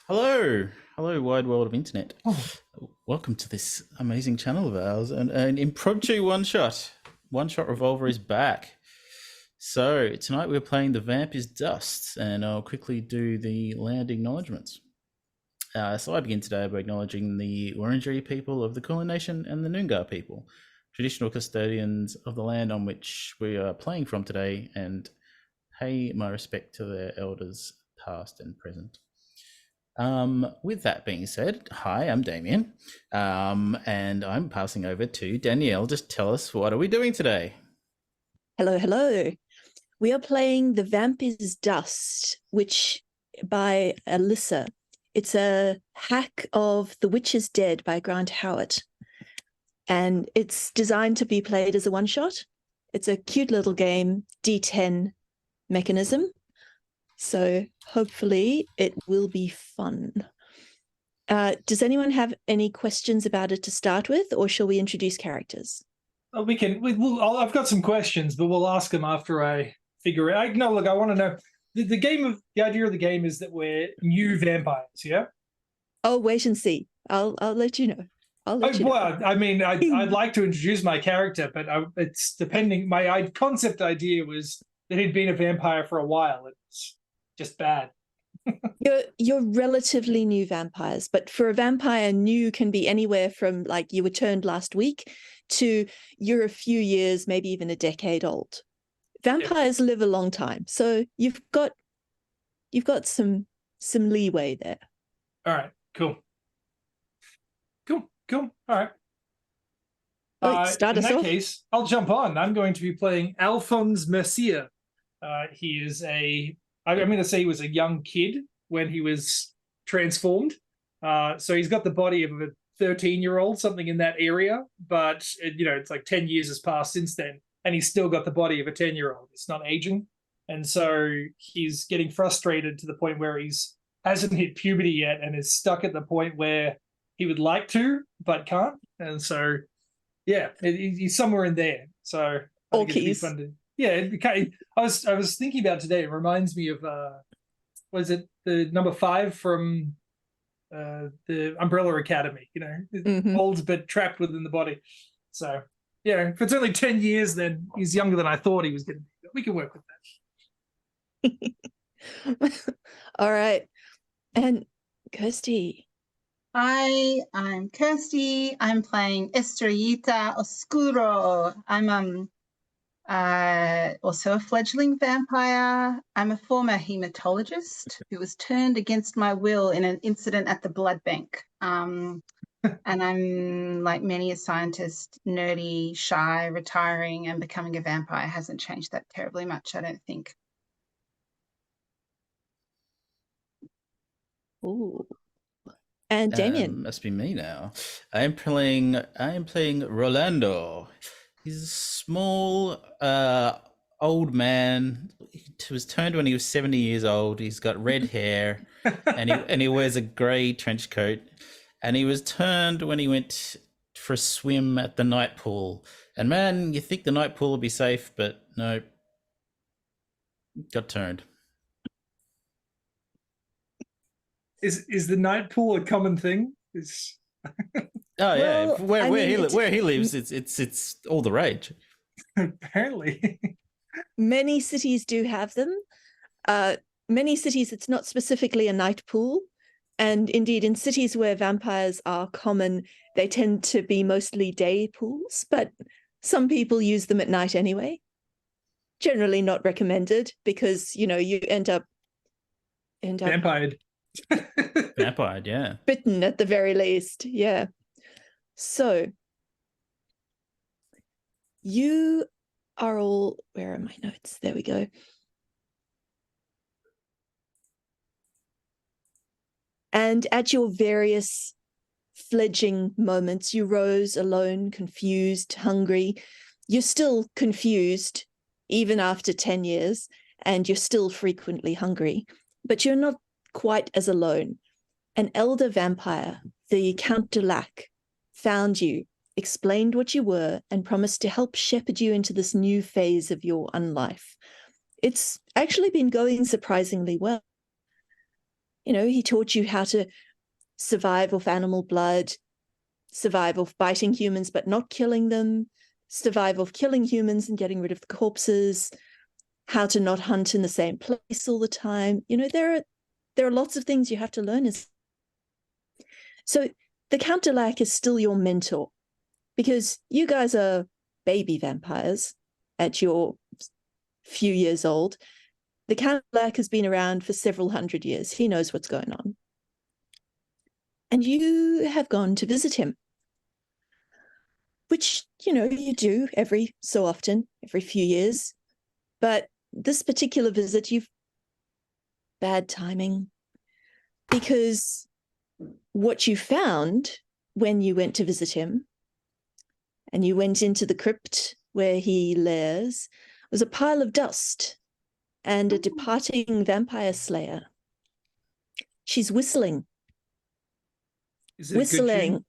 Hello, hello, wide world of internet. Oh, Welcome to this amazing channel of ours, an impromptu one shot. One shot revolver is back. So tonight we're playing the Vamp is Dust, and I'll quickly do the land acknowledgements. So I begin today by acknowledging the Wurundjeri people of the Kulin Nation and the Noongar people, traditional custodians of the land on which we are playing from today, and pay my respect to their elders, past and present. With that being said, hi, I'm Damien, and I'm passing over to Danielle. Just tell us, what are we doing today? Hello, hello. We are playing The Vamp is Dust, which by Alyssa. It's a hack of The Witch is Dead by Grant Howitt. And it's designed to be played as a one-shot. It's a cute little game, D10 mechanism. So hopefully it will be fun. Does anyone have any questions about it to start with, or shall we introduce characters? I've got some questions, but we'll ask them after I figure it out. No, look, I want to know the idea of the game is that we're new vampires, yeah? Oh, wait and see. I'll let you know. Well, I mean, I'd like to introduce my character, but it's depending. My concept idea was that he'd been a vampire for a while. It's just bad. You're relatively new vampires, but for a vampire, new can be anywhere from like you were turned last week to you're a few years, maybe even a decade old. Vampires live a long time, so you've got some leeway there. All right, cool. All right. Start us off. In that case, I'll jump on. I'm going to be playing Alphonse Mercier. He is I'm going to say he was a young kid when he was transformed. So he's got the body of a 13-year-old, something in that area. But, it's like 10 years has passed since then. And he's still got the body of a 10-year-old. It's not aging. And so he's getting frustrated to the point where hasn't hit puberty yet and is stuck at the point where he would like to, but can't. And so, yeah, he's somewhere in there. So I think it'd be fun to... Yeah, I was thinking about today. It reminds me of was it the number 5 from the Umbrella Academy? Old but trapped within the body. So yeah, if it's only 10 years, then he's younger than I thought he was going to be. We can work with that. All right, and Kirsty. Hi, I'm Kirsty. I'm playing Estrellita Oscuro. I'm also a fledgling vampire. I'm a former hematologist who was turned against my will in an incident at the blood bank. And I'm, like many a scientist, nerdy, shy, retiring, and becoming a vampire hasn't changed that terribly much, I don't think. Ooh. And Damien. Must be me now. I am playing Rolando. He's a small, old man. He was turned when he was 70 years old. He's got red hair, and he wears a grey trench coat. And he was turned when he went for a swim at the night pool. And man, you think the night pool would be safe, but no, got turned. Is the night pool a common thing? Oh yeah, where he lives, it's all the rage. Apparently, many cities do have them. Many cities, it's not specifically a night pool, and indeed, in cities where vampires are common, they tend to be mostly day pools. But some people use them at night anyway. Generally, not recommended because you end up vampired. Vampired, yeah. Bitten at the very least, yeah. So you are all, where are my notes? There we go. And at your various fledging moments, you rose alone, confused, hungry. You're still confused, even after 10 years, and you're still frequently hungry, but you're not quite as alone. An elder vampire, the Count de Lac, found you, explained what you were, and promised to help shepherd you into this new phase of your unlife. It's actually been going surprisingly well. he taught you how to survive off animal blood, survive off biting humans but not killing them, survive off killing humans and getting rid of the corpses, how to not hunt in the same place all the time. There are lots of things you have to learn. So the Count de Lac is still your mentor, because you guys are baby vampires at your few years old. The Count de Lac has been around for several hundred years. He knows what's going on. And you have gone to visit him, which, you do every so often, every few years. But this particular visit, bad timing, because what you found when you went to visit him and you went into the crypt where he lairs was a pile of dust and a departing vampire slayer. She's whistling. Is it whistling.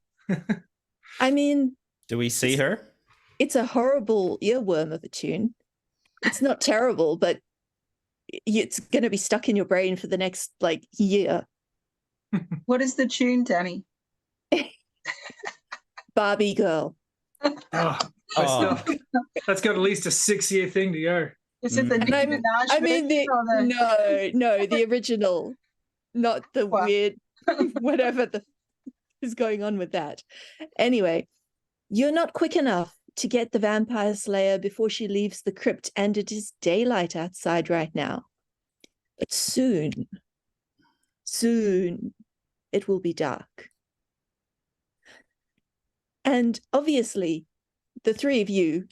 I mean, Do we see her? it's a horrible earworm of a tune. It's not terrible, but it's going to be stuck in your brain for the next year. What is the tune, Danny? Barbie girl. Oh, that's got at least a 6-year thing to go. Is it the Nicki Minaj version or the... No, the original, not the What? weird whatever is going on with that. Anyway, you're not quick enough to get the vampire slayer before she leaves the crypt, and it is daylight outside right now. But soon it will be dark. And obviously, the three of you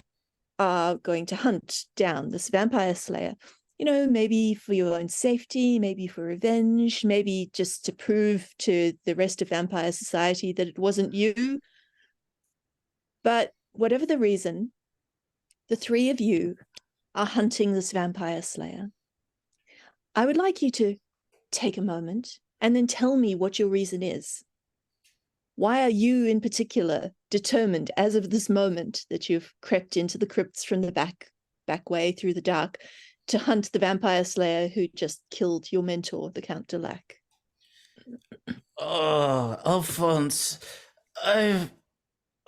are going to hunt down this vampire slayer, maybe for your own safety, maybe for revenge, maybe just to prove to the rest of vampire society that it wasn't you. But whatever the reason, the three of you are hunting this vampire slayer. I would like you to take a moment and then tell me what your reason is. Why are you in particular determined, as of this moment, that you've crept into the crypts from the back way through the dark to hunt the vampire slayer who just killed your mentor, the Count de Lac? Oh, Alphonse,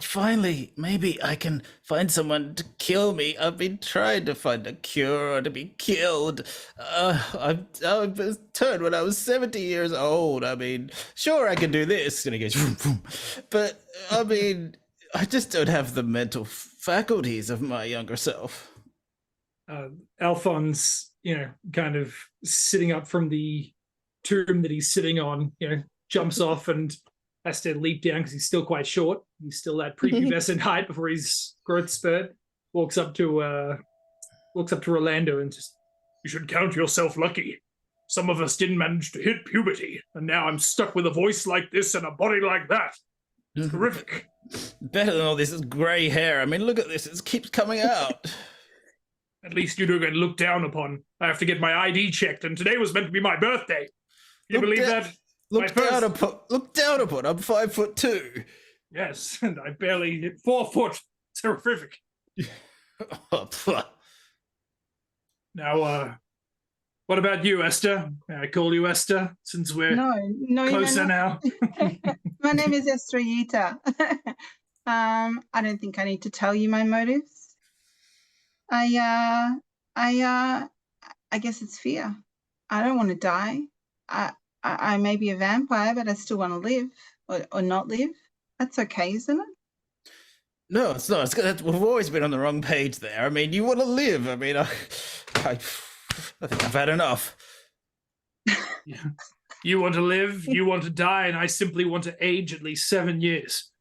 finally, maybe I can find someone to kill me. I've been trying to find a cure or to be killed. I was turned when I was 70 years old. I mean, sure, I can do this. And he goes, vroom, vroom. But, I mean, I just don't have the mental faculties of my younger self. Alphonse, kind of sitting up from the tomb that he's sitting on, jumps off and has to leap down because he's still quite short. He's still that prepubescent height before his growth spurt. Walks up to Rolando and just, "You should count yourself lucky. Some of us didn't manage to hit puberty, and now I'm stuck with a voice like this and a body like that. It's horrific." Better than all this grey hair. I mean, look at this. It keeps coming out. At least you don't get looked down upon. I have to get my ID checked, and today was meant to be my birthday. You believe that? Look down upon. I'm 5'2". Yes, and I barely hit 4 foot. It's horrific. Now, what about you, Esther? May I call you Esther, since we're no, closer now? My name is Estrellita. I don't think I need to tell you my motives. I guess it's fear. I don't want to die. I may be a vampire, but I still want to live or not live. That's okay, isn't it? No, it's not. We've always been on the wrong page there. I mean, you want to live. I mean, I think I've had enough. Yeah. You want to live, you want to die, and I simply want to age at least 7 years.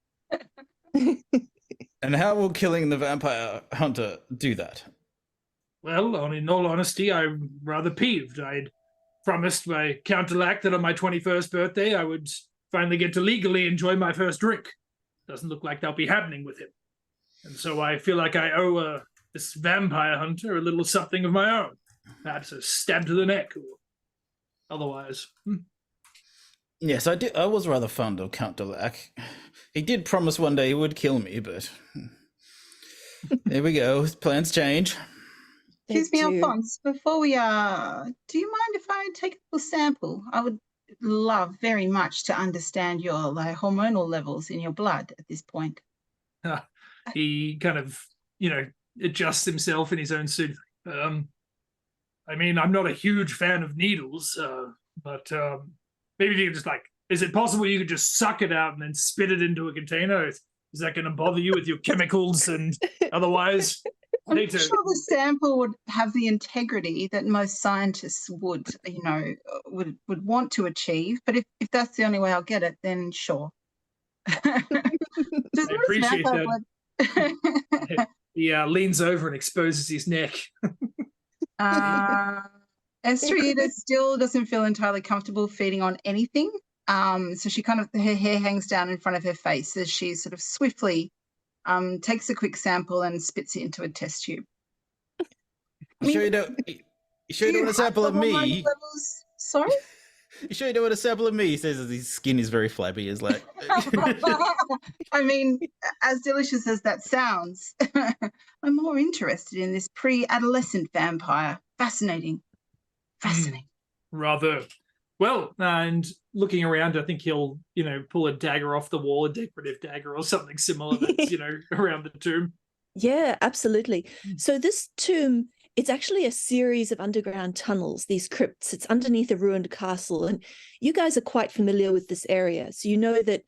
And how will killing the vampire hunter do that? Well, in all honesty, I'm rather peeved. I'd promised my Count de Lac that on my 21st birthday I would finally get to legally enjoy my first drink. Doesn't look like that'll be happening with him. And so I feel like I owe this vampire hunter a little something of my own. Perhaps a stab to the neck or otherwise. Yes, I was rather fond of Count de Lac. He did promise one day he would kill me, but there we go. His plans change. Excuse me, Alphonse, before we do you mind if I take a little sample? I would love very much to understand your hormonal levels in your blood at this point. He kind of, adjusts himself in his own suit. I mean, I'm not a huge fan of needles, but maybe you could just is it possible you could just suck it out and then spit it into a container? Is that going to bother you with your chemicals and otherwise? I'm not sure the sample would have the integrity that most scientists would want to achieve. But if that's the only way I'll get it, then sure. I appreciate that. He leans over and exposes his neck. Estriita still doesn't feel entirely comfortable feeding on anything. So she her hair hangs down in front of her face as she sort of swiftly takes a quick sample and spits it into a test tube. You sure you don't want a sample of me? Levels? Sorry? You sure you don't want a sample of me? He says as his skin is very flabby. He's like... I mean, as delicious as that sounds, I'm more interested in this pre-adolescent vampire. Fascinating. Rather. Well, and looking around, I think he'll, pull a dagger off the wall, a decorative dagger or something similar that's, around the tomb. Yeah, absolutely. So this tomb, it's actually a series of underground tunnels, these crypts. It's underneath a ruined castle. And you guys are quite familiar with this area. So you know that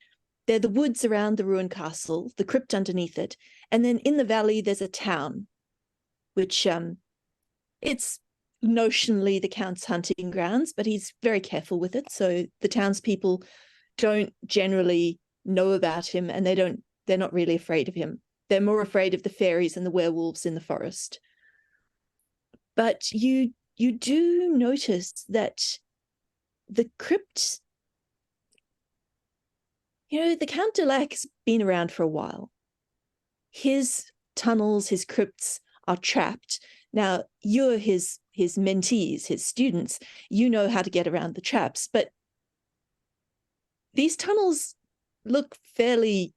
they're the woods around the ruined castle, the crypt underneath it. And then in the valley, there's a town, which it's notionally the Count's hunting grounds, but he's very careful with it. So the townspeople don't generally know about him, and they're not really afraid of him. They're more afraid of the fairies and the werewolves in the forest. But you do notice that the crypt, the Count de Lac has been around for a while. His tunnels, his crypts are trapped. Now, you're his mentees, his students. You know how to get around the traps, but these tunnels look fairly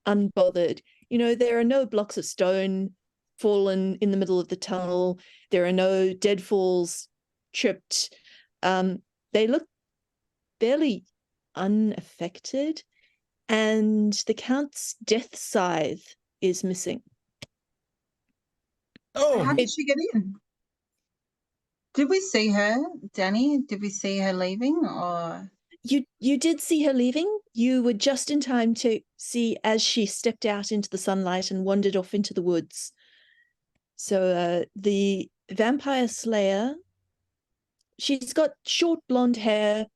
unbothered. There are no blocks of stone fallen in the middle of the tunnel. There are no deadfalls tripped. They look fairly unaffected, and the Count's death scythe is missing. Oh, how did she get in? Did we see her, Danny? Did we see her leaving, or you did see her leaving? You were just in time to see as she stepped out into the sunlight and wandered off into the woods. So the vampire slayer, she's got short blonde hair.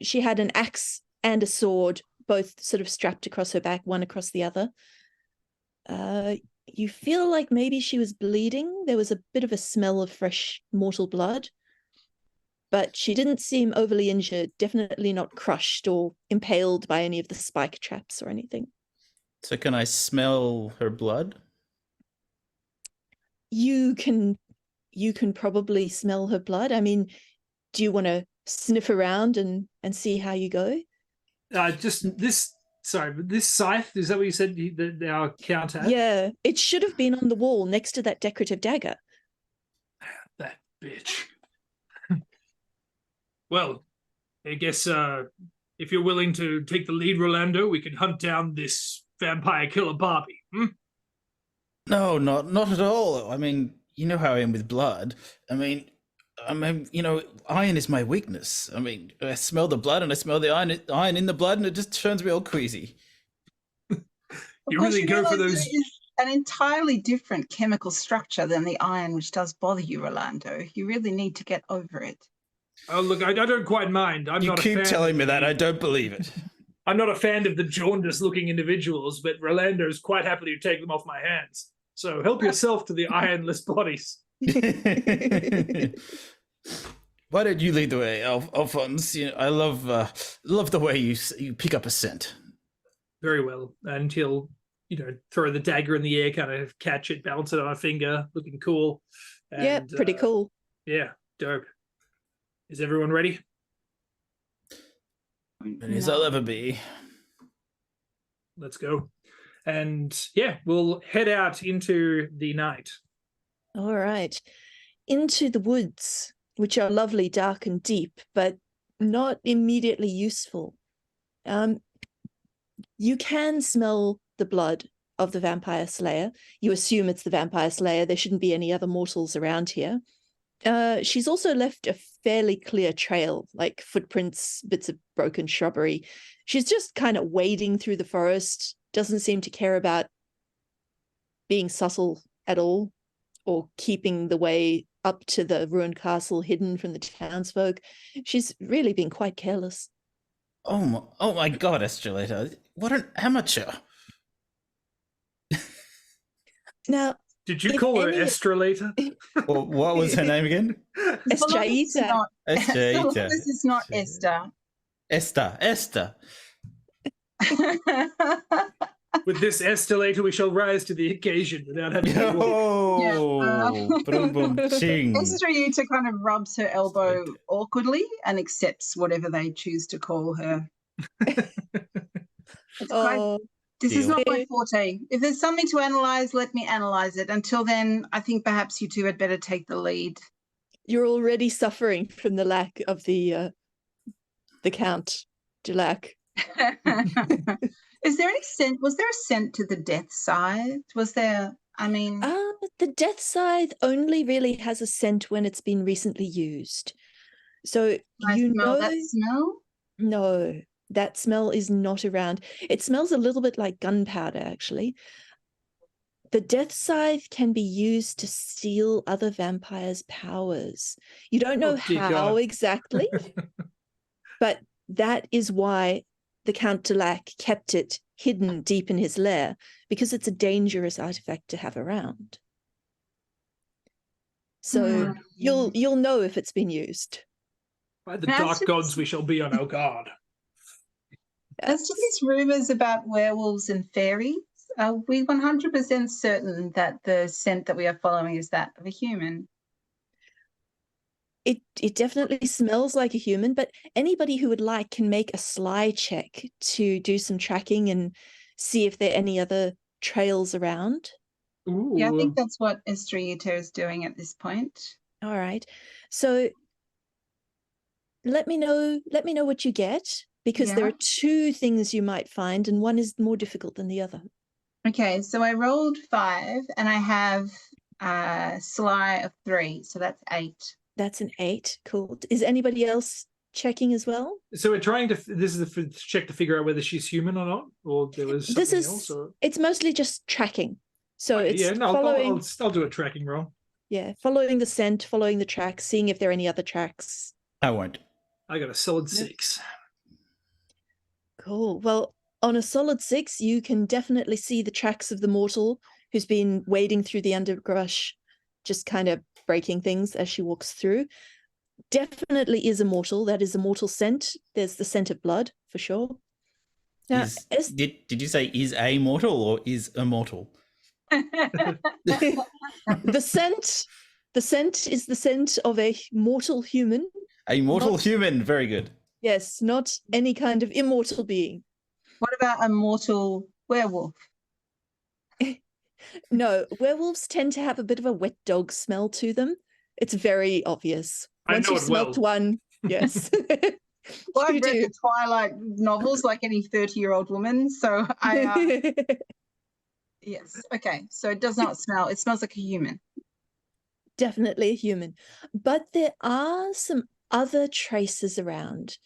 She had an axe and a sword, both sort of strapped across her back, one across the other. You feel like maybe she was bleeding. There was a bit of a smell of fresh mortal blood, but she didn't seem overly injured, definitely not crushed or impaled by any of the spike traps or anything. So can I smell her blood? You can probably smell her blood. I mean, do you want to sniff around and see how you go? This scythe, is that what you said that our Count had? Yeah, it should have been on the wall next to that decorative dagger. That bitch. Well, I guess if you're willing to take the lead, Rolando, we can hunt down this vampire killer Barbie. No, not at all. I mean, you know how I am with blood. I mean, iron is my weakness. I mean, I smell the blood and I smell the iron in the blood, and it just turns me all queasy. You really go for those. An entirely different chemical structure than the iron, which does bother you, Rolando. You really need to get over it. Oh, look, I don't quite mind. You keep telling me that. I don't believe it. I'm not a fan of the jaundiced-looking individuals, but Rolando's quite happy to take them off my hands. So help yourself to the ironless bodies. Why don't you lead the way, Alphonse? I love the way you pick up a scent. Very well. And he'll, throw the dagger in the air, kind of catch it, balance it on a finger, looking cool. And, yeah, pretty cool. Yeah, dope. Is everyone ready? Ready as I'll ever be. Let's go. And yeah, we'll head out into the night. All right. Into the woods, which are lovely, dark and deep, but not immediately useful. You can smell the blood of the vampire slayer. You assume it's the vampire slayer. There shouldn't be any other mortals around here. She's also left a fairly clear trail, like footprints, bits of broken shrubbery. She's just kind of wading through the forest, doesn't seem to care about being subtle at all or keeping the way up to the ruined castle hidden from the townsfolk. She's really been quite careless. Oh my God, Estrelita, what an amateur! Now, Did you if call her any- Estrelita? Well, what was her name again? Estrelita. Estrelita. This is not Esther. Esther. With this Estrelita, we shall rise to the occasion without having to walk. Oh, boom, boom, ching. Estrelita kind of rubs her elbow awkwardly and accepts whatever they choose to call her. It's quite, Oh, this is deal. not my forte. If there's something to analyze, let me analyze it. Until then, I think perhaps you two had better take the lead. you're already suffering from the lack of the Count Dulac. Is there any scent? Was there a scent to the death side? Was there? I mean, The death scythe only really has a scent when it's been recently used. So I you smell know, that smell. no, that smell is not around. It smells a little bit like gunpowder, actually. The death scythe can be used to steal other vampires' powers. You don't know dear how God. exactly, but that is why the Count Dulac kept it hidden deep in his lair, because it's a dangerous artifact to have around. So you'll know if it's been used. By the Now, dark since- gods, we shall be on our guard. As to these rumors about werewolves and fairies, are we 100% certain that the scent that we are following is that of a human? It definitely smells like a human, but anybody who would like can make a sly check to do some tracking and see if there are any other trails around. Ooh. Yeah, I think that's what Estrelita is doing at this point. All right. So let me know what you get, because there Yeah. are two things you might find, and one is more difficult than the other. Okay, so I rolled 5 and I have sly of 3, so that's 8. That's an 8. Cool. Is anybody else checking as well? So we're trying to. This is the check to figure out whether she's human or not, or there was something This is else. Or... it's mostly just tracking. So it's yeah, no, following I'll do a tracking roll. following the scent, following the tracks, seeing if there are any other tracks. I won't. I got a solid Yep. 6. Cool. Well, on a solid 6, you can definitely see the tracks of the mortal who's been wading through the underbrush, just kind of breaking things as she walks through. Definitely is a mortal. That is a mortal scent. There's the scent of blood for sure. Now, Did you say is a mortal or is immortal? the scent is the scent of a mortal human. A mortal Not- human. Very good. Yes, not any kind of immortal being. What about a mortal werewolf? No, werewolves tend to have a bit of a wet dog smell to them. It's very obvious. I Once know you've it smelt well. one, yes. Well, You I've read do. the Twilight novels like any 30-year-old woman, so I yes. Okay, so it does not smell. It smells like a human. Definitely a human. But there are some other traces around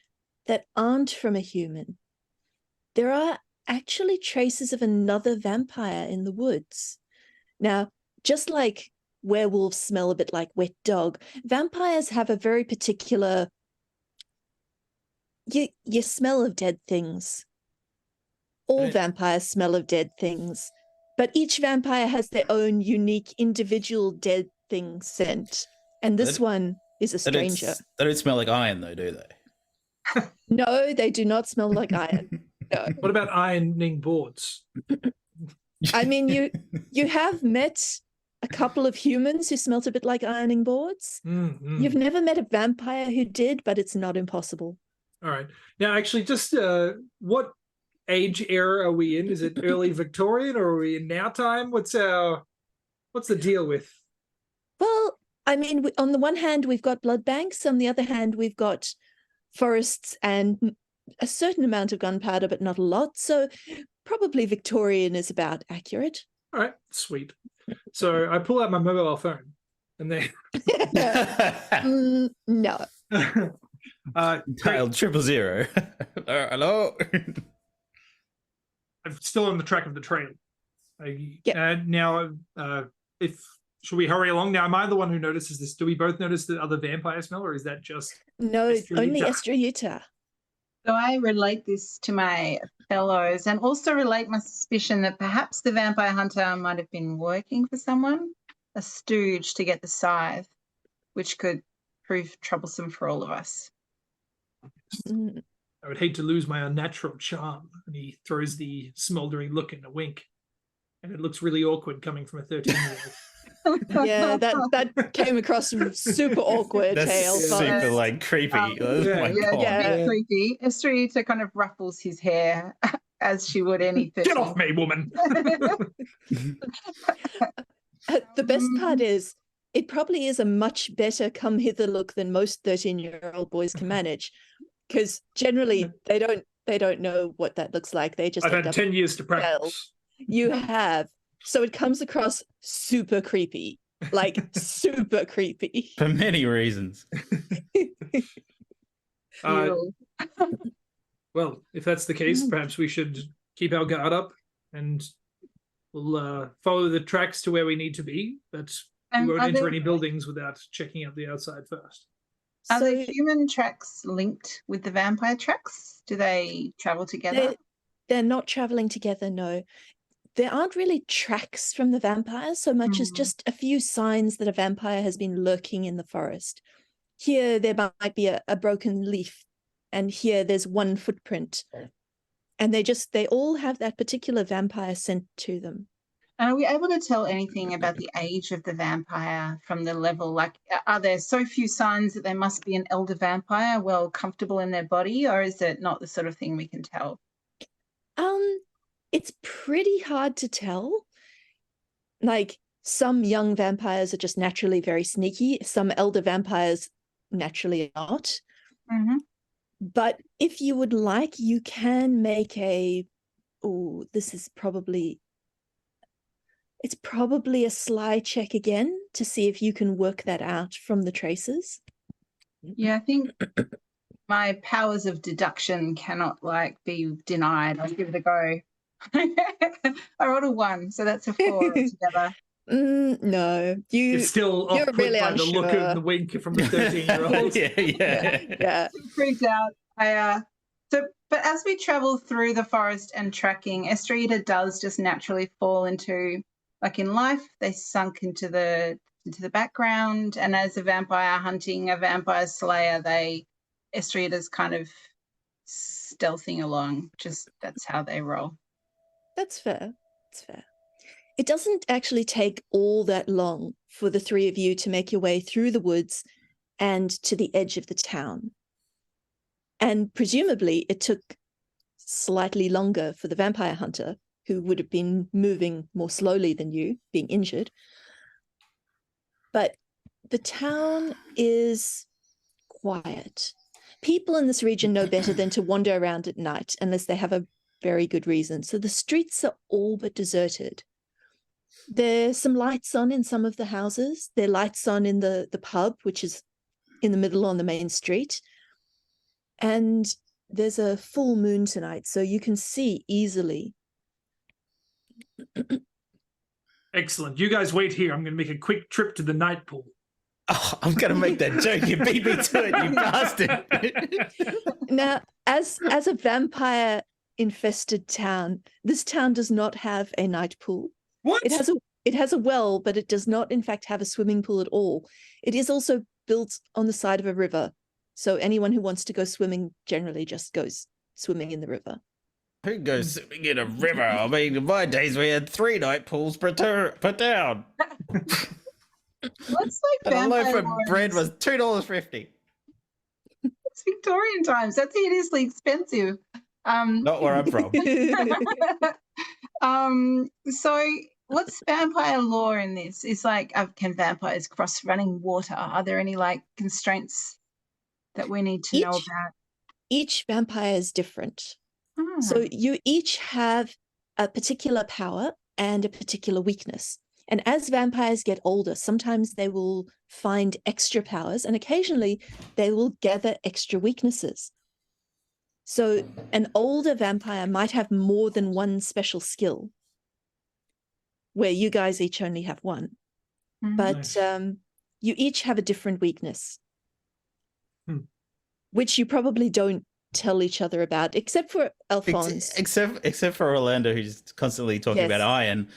that aren't from a human. There are actually traces of another vampire in the woods. Now, just like werewolves smell a bit like wet dog, vampires have a very particular you smell of dead things. All Right. vampires smell of dead things, but each vampire has their own unique individual dead thing scent. And this That- one is a stranger. They don't smell like iron, though, do they? No, they do not smell like iron. No. What about ironing boards? I mean, you have met a couple of humans who smelt a bit like ironing boards. You've never met a vampire who did, but it's not impossible. All right. Now, actually, just what age era are we in? Is it early Victorian or are we in now time? What's the deal with? Well, I mean, on the one hand, we've got blood banks. On the other hand, we've got forests and a certain amount of gunpowder, but not a lot. So probably Victorian is about accurate. All right, sweet. So I pull out my mobile phone and they No. Dialed 000. Hello. I'm still on the track of the trail. Yep. And now, should we hurry along? Now, am I the one who notices this? Do we both notice the other vampire smell, or is that just No, only Estrellita? Estrellita. So I relate this to my fellows and also relate my suspicion that perhaps the vampire hunter might have been working for someone, a stooge to get the scythe, which could prove troublesome for all of us. Mm. I would hate to lose my unnatural charm. And he throws the smoldering look and a wink. And it looks really awkward coming from a 13-year-old. Yeah, that came across super awkward. That's Tail, super like creepy. Oh my God. Yeah. Creepy. Estrellita kind of ruffles his hair as she would any 13. Get off me, woman! The best part is it probably is a much better come hither look than most 13-year-old boys can manage, because generally they don't know what that looks like. They just I've end had up 10 years to practice. You have. So it comes across super creepy, like super creepy. For many reasons. Ew. Well, if that's the case, perhaps we should keep our guard up and we'll follow the tracks to where we need to be, but we won't are enter there- any buildings without checking out the outside first. Are So the human tracks linked with the vampire tracks? Do they travel together? they're not traveling together, no. There aren't really tracks from the vampires so much as just a few signs that a vampire has been lurking in the forest. Here there might be a broken leaf, and here there's one footprint. And they all have that particular vampire scent to them. And are we able to tell anything about the age of the vampire from the level? Like, are there so few signs that they must be an elder vampire, well comfortable in their body, or is it not the sort of thing we can tell? It's pretty hard to tell. Like, some young vampires are just naturally very sneaky. Some elder vampires naturally are not. Mm-hmm. But if you would like, you can make it's probably a sly check again to see if you can work that out from the traces. Yeah, I think my powers of deduction cannot be denied. I'll give it a go. I rolled a 1, so that's a 4 altogether. No, It's still you're off-put really by the look unsure. and the wink from the 13-year-old. Yeah. Freaked out. But as we travel through the forest and tracking, Estrellita does just naturally fall into, like in life, they sunk into the background. And as a vampire hunting a vampire slayer, Estrellita's kind of stealthing along. Just that's how they roll. That's fair. That's fair. It doesn't actually take all that long for the three of you to make your way through the woods and to the edge of the town. And presumably it took slightly longer for the vampire hunter, who would have been moving more slowly than you, being injured. But the town is quiet. People in this region know better than to wander around at night unless they have a very good reason. So the streets are all but deserted. There's some lights on in some of the houses. There are lights on in the pub, which is in the middle on the main street. And there's a full moon tonight, so you can see easily. Excellent. You guys wait here. I'm going to make a quick trip to the night pool. Oh, I'm going to make that joke. You beat me to it, you bastard. Now, as a vampire-infested town, this town does not have a night pool. What? It has a well, but it does not, in fact, have a swimming pool at all. It is also built on the side of a river, so anyone who wants to go swimming generally just goes swimming in the river. Who goes swimming in a river? I mean, in my days we had 3 night pools per town. What's And a loaf of vampire bread lore? was $2.50. It's Victorian times. That's hideously expensive. Not where I'm from. So what's vampire lore in this? It's like, can vampires cross running water? Are there any constraints that we need to know about? each vampire is different. Hmm. So you each have a particular power and a particular weakness. And as vampires get older, sometimes they will find extra powers, and occasionally they will gather extra weaknesses. So an older vampire might have more than one special skill, where you guys each only have one. Mhm. But Nice. you each have a different weakness, Hmm. which you probably don't tell each other about, except for Alphonse. Except for Orlando, who's constantly talking about Yes. iron.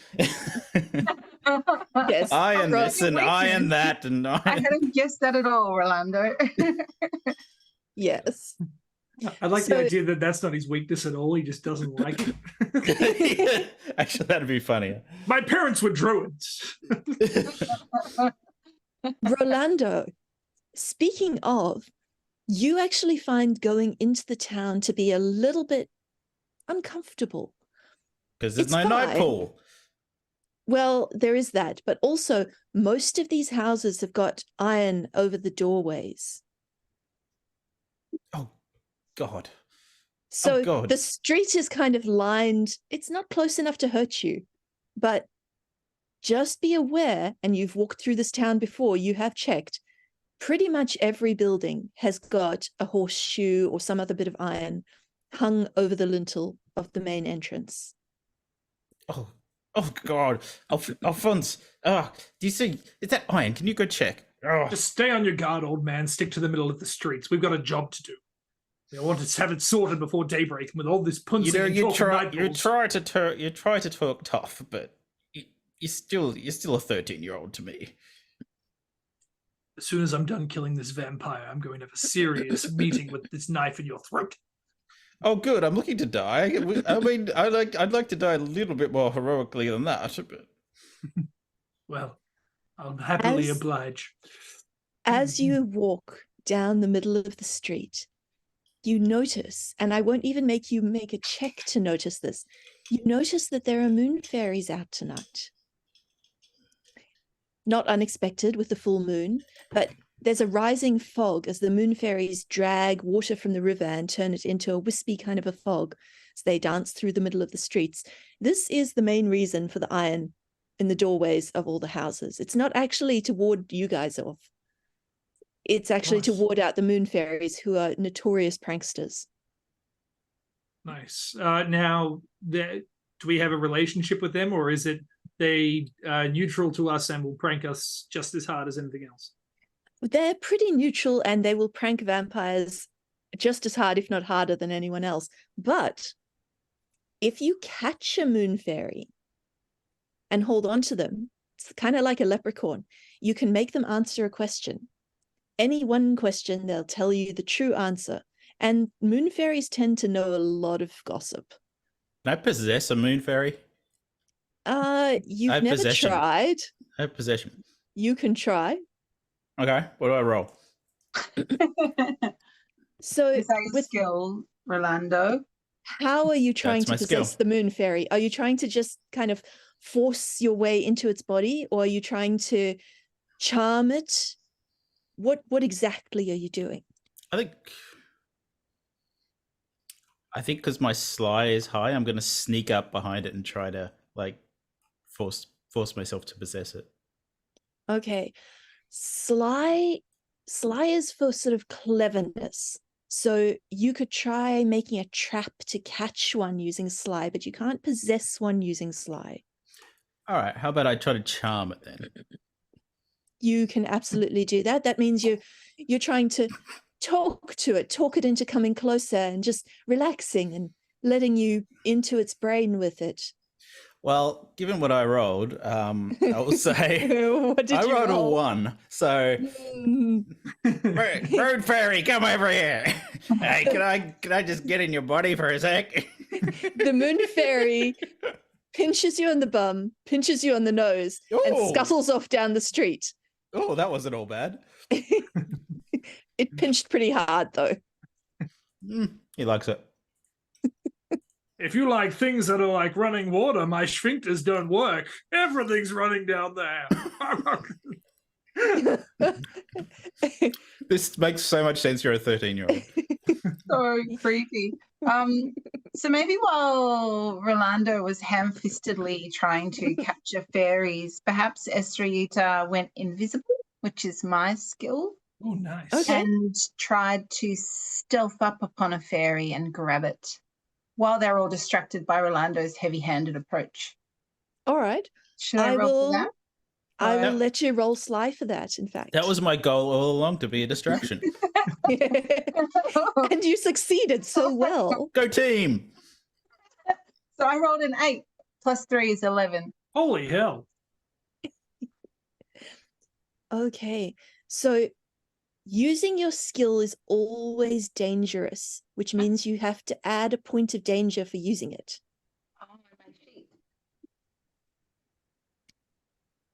Yes. Iron Right. this and iron that and I iron. hadn't guessed that at all, Rolando. Yes. I like So- the idea that that's not his weakness at all. He just doesn't like it. Actually, that'd be funnier. My parents were druids. Rolando, speaking of, you actually find going into the town to be a little bit uncomfortable. Because there's It's no night fine. pool. Well, there is that, but also most of these houses have got iron over the doorways. Oh, God. So God. the street is kind of lined. It's not close enough to hurt you, but just be aware, and you've walked through this town before, you have checked, pretty much every building has got a horseshoe or some other bit of iron hung over the lintel of the main entrance. Oh, God. Alphonse. Do you see? Is that iron? Can you go check? Oh. Just stay on your guard, old man. Stick to the middle of the streets. We've got a job to do. I want to have it sorted before daybreak. And with all this punching and You talking try night to balls, talk tough, but you're still a 13-year-old to me. as soon as I'm done killing this vampire, I'm going to have a serious meeting with this knife in your throat. Oh, good. I'm looking to die. I mean, I'd like to die a little bit more heroically than that. But... Well, I'll happily As- oblige. As you walk down the middle of the street, you notice, and I won't even make you make a check to notice this, you notice that there are moon fairies out tonight. Not unexpected with the full moon, but there's a rising fog as the moon fairies drag water from the river and turn it into a wispy kind of a fog as they dance through the middle of the streets. This is the main reason for the iron in the doorways of all the houses. It's not actually to ward you guys off. It's actually to Nice. ward out the moon fairies, who are notorious pranksters. Nice. Now, do we have a relationship with them, or is it they neutral to us and will prank us just as hard as anything else? They're pretty neutral, and they will prank vampires just as hard, if not harder, than anyone else. But if you catch a moon fairy and hold on to them, it's kind of like a leprechaun. You can make them answer a question. Any one question, they'll tell you the true answer. And moon fairies tend to know a lot of gossip. Can I possess a moon fairy? You've have never possession. tried. I have possession. You can try. Okay, what do I roll? So Is that your with skill, Rolando? how are you trying That's to my skill. possess the moon fairy? Are you trying to just kind of force your way into its body, or are you trying to charm it? What exactly are you doing? I think because my sly is high, I'm going to sneak up behind it and try to force myself to possess it. Okay. Sly is for sort of cleverness. So you could try making a trap to catch one using sly, but you can't possess one using sly. All right, how about I try to charm it then? You can absolutely do that. That means you're trying to talk it into coming closer and just relaxing and letting you into its brain with it. Well, given what I rolled, I will say What did I you rolled a roll? 1. So, bird fairy, come over here. Hey, can I just get in your body for a sec? The moon fairy pinches you on the bum, pinches you on the nose, and Oh. scuttles off down the street. Oh, that wasn't all bad. It pinched pretty hard, though. He likes it. If you like things that are like running water, my sphincters don't work. Everything's running down there. This makes so much sense. You're a 13-year-old. So creepy. So maybe while Rolando was ham-fistedly trying to capture fairies, perhaps Estrellita went invisible, which is my skill, Oh, nice. Okay. and tried to stealth up upon a fairy and grab it while they're all distracted by Rolando's heavy-handed approach. All right. Should I roll for that? I will Or- let you roll sly for that, in fact. That was my goal all along, to be a distraction. And you succeeded so well. Go team! So I rolled an 8 plus 3 is 11. Holy hell. Okay. So using your skill is always dangerous, which means you have to add a point of danger for using it. Oh, my sheet.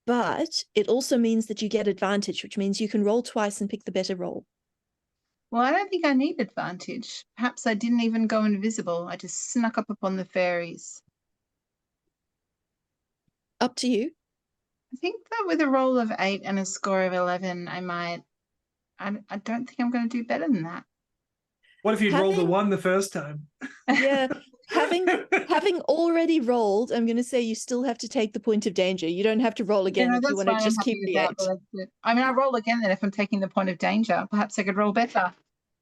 But it also means that you get advantage, which means you can roll twice and pick the better roll. Well, I don't think I need advantage. Perhaps I didn't even go invisible. I just snuck up upon the fairies. Up to you. I think that with a roll of 8 and a score of 11, I might. I don't think I'm going to do better than that. What if you'd rolled a Having- 1 the first time? Yeah. Having already rolled, I'm going to say you still have to take the point of danger. You don't have to roll again if you want to just keep the 8. I mean, I roll again then if I'm taking the point of danger. Perhaps I could roll better.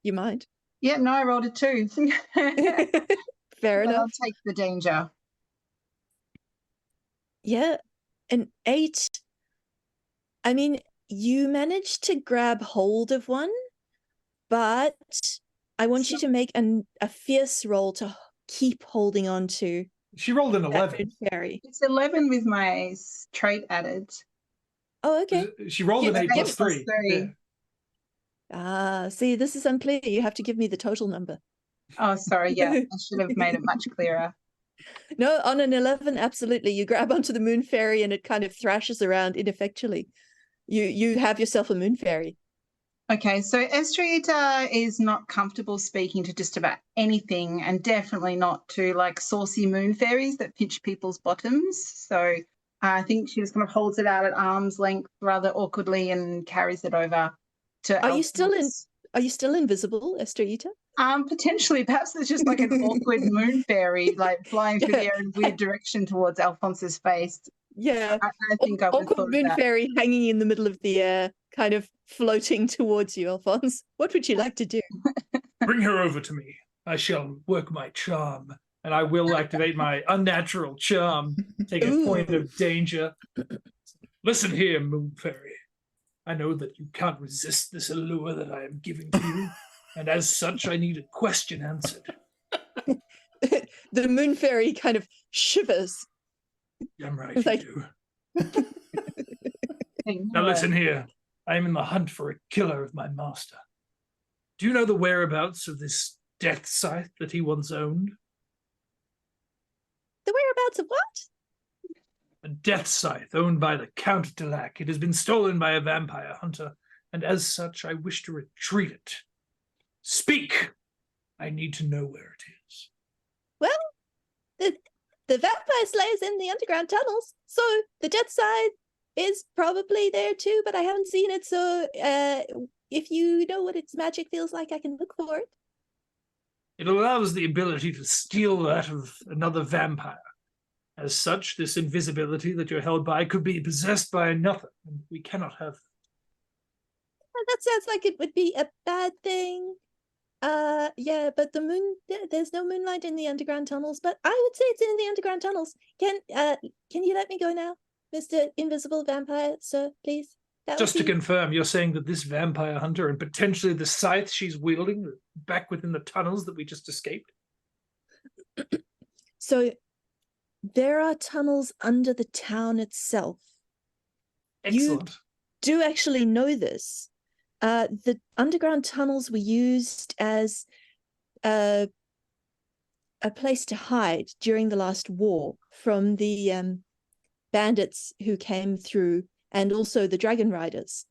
You might. Yeah, no, I rolled a 2. Fair But I'll enough. take the danger. Yeah. An 8. I mean, you managed to grab hold of one, but I want you to make a fierce roll to keep holding on to She rolled an that 11. moon fairy. It's 11 with my trait added. Oh, okay. She rolled an Yeah, 8 plus 3. Yeah. Ah, see, this is unclear. You have to give me the total number. Oh, sorry. Yeah, I should have made it much clearer. No, on an 11, absolutely. You grab onto the moon fairy and it kind of thrashes around ineffectually. You have yourself a moon fairy. Okay, so Estrellita is not comfortable speaking to just about anything, and definitely not to like saucy moon fairies that pinch people's bottoms. So I think she just kind of holds it out at arm's length rather awkwardly and carries it over to. Are you still Alphonse. Are you still invisible, Estrellita? Potentially, perhaps there's just like an awkward moon fairy like flying through the air in weird direction towards Alphonse's face. Yeah. I think I would have thought Awkward of moon that. fairy hanging in the middle of the air, kind of floating towards you, Alphonse. What would you like to do? Bring her over to me. I shall work my charm, and I will activate my unnatural charm, take a point Ooh. of danger. Listen here, Moon Fairy. I know that you can't resist this allure that I am giving to you, and as such, I need a question answered. The moon fairy kind of shivers. I'm right, It's you like- do. Now No. listen here. I am in the hunt for a killer of my master. Do you know the whereabouts of this death scythe that he once owned? The whereabouts of what? A death scythe owned by the Count de Lac. It has been stolen by a vampire hunter, and as such, I wish to retrieve it. Speak! I need to know where it is. Well, the vampire slayer's in the underground tunnels, so the death side is probably there too, but I haven't seen it, so if you know what its magic feels like, I can look for it. It allows the ability to steal that of another vampire. As such, this invisibility that you're held by could be possessed by another, and we cannot have That sounds like it would be a bad thing. Yeah, but there's no moonlight in the underground tunnels, but I would say it's in the underground tunnels. Can you let me go now, Mr. Invisible Vampire, sir, please? That Just to would be... confirm, you're saying that this vampire hunter and potentially the scythe she's wielding are back within the tunnels that we just escaped? So there are tunnels under the town itself. Excellent. Do actually know this. The underground tunnels were used as a place to hide during the last war from the bandits who came through, and also the dragon riders.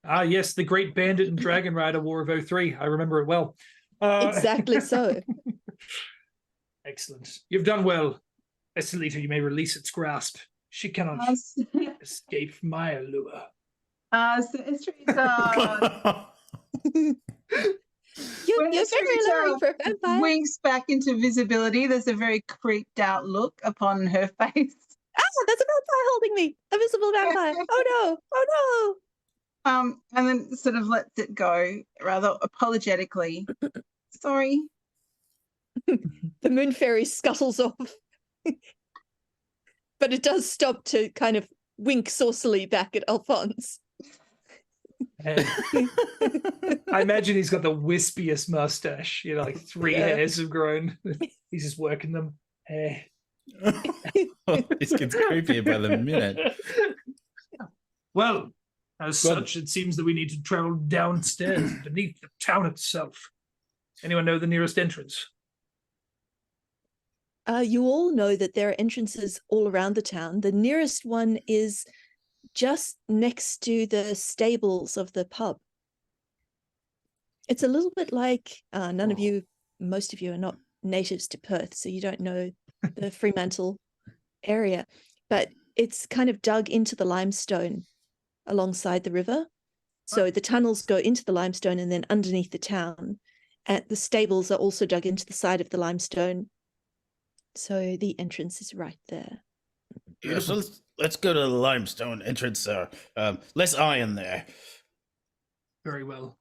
Ah, yes, the Great Bandit and Dragon Rider War of 03. I remember it well. Exactly so. Excellent. You've done well. Estrellita, you may release its grasp. She cannot escape my allure. So Estrita, You're when very Estrita alluring for a vampire. winks back into visibility, there's a very creeped out look upon her face. Ah, that's a vampire holding me. A visible vampire. Oh no. Oh And then sort of lets it go rather apologetically. Sorry. no. The moon fairy scuttles off. But it does stop to kind of wink saucily back at Alphonse. I imagine he's got the wispiest mustache. You know, like 3 Yeah. hairs have grown. He's just working them. Hey. This gets creepier by the minute. Well, as such, it seems that we need to travel downstairs beneath the town itself. Anyone know the nearest entrance? You all know that there are entrances all around the town. The nearest one is just next to the stables of the pub. It's a little bit like most of you are not natives to Perth, so you don't know the Fremantle area, but it's kind of dug into the limestone alongside the river. So the tunnels go into the limestone and then underneath the town, and the stables are also dug into the side of the limestone. So the entrance is right there. Yeah, so let's go to the limestone entrance, sir. Less iron there. Very well.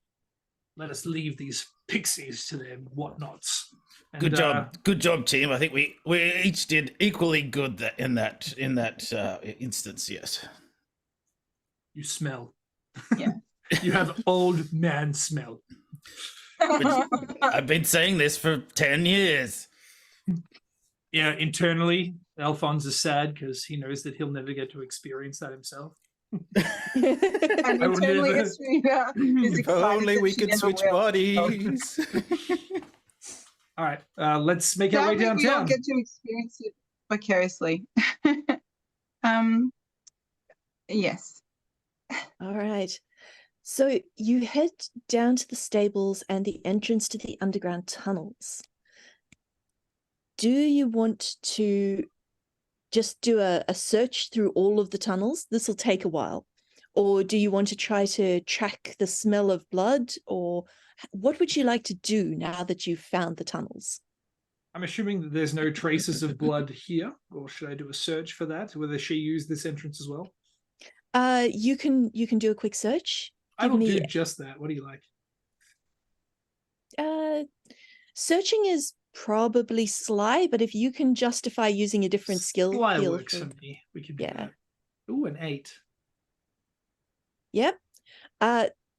Let us leave these pixies to their whatnots. And, Good job, team. I think we each did equally good in that instance. Yes. You smell. Yeah. You have old man smell. I've been saying this for 10 years. Yeah, internally, Alphonse is sad because he knows that he'll never get to experience that himself. And I will internally, never- Estrita is If excited only that we she could never switch will. bodies. All right, let's make our way Sadly, we all downtown. get to experience it vicariously. Yes. All right. So you head down to the stables and the entrance to the underground tunnels. Do you want to just do a search through all of the tunnels? This will take a while. Or do you want to try to track the smell of blood? Or what would you like to do now that you've found the tunnels? I'm assuming that there's no traces of blood here, or should I do a search for that? Whether she used this entrance as well? You can do a quick search. I Give will me do just that. What do you like? searching is probably sly, but if you can justify using a different skill, Sly feel works free. for me. We can do Yeah. that. Ooh, an 8. Yep.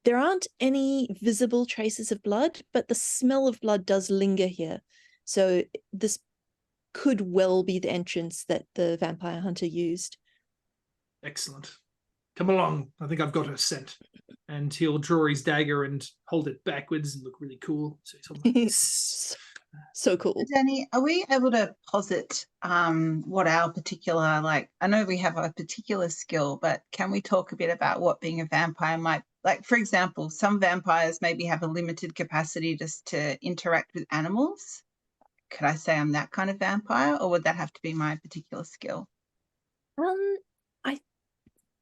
There aren't any visible traces of blood, but the smell of blood does linger here. So this could well be the entrance that the vampire hunter used. Excellent. Come along. I think I've got her scent. And he'll draw his dagger and hold it backwards and look really cool. So he's holding like this. So cool. Danny, are we able to posit what our particular, I know we have a particular skill, but can we talk a bit about what being a vampire might, for example, some vampires maybe have a limited capacity just to interact with animals. Could I say I'm that kind of vampire, or would that have to be my particular skill? I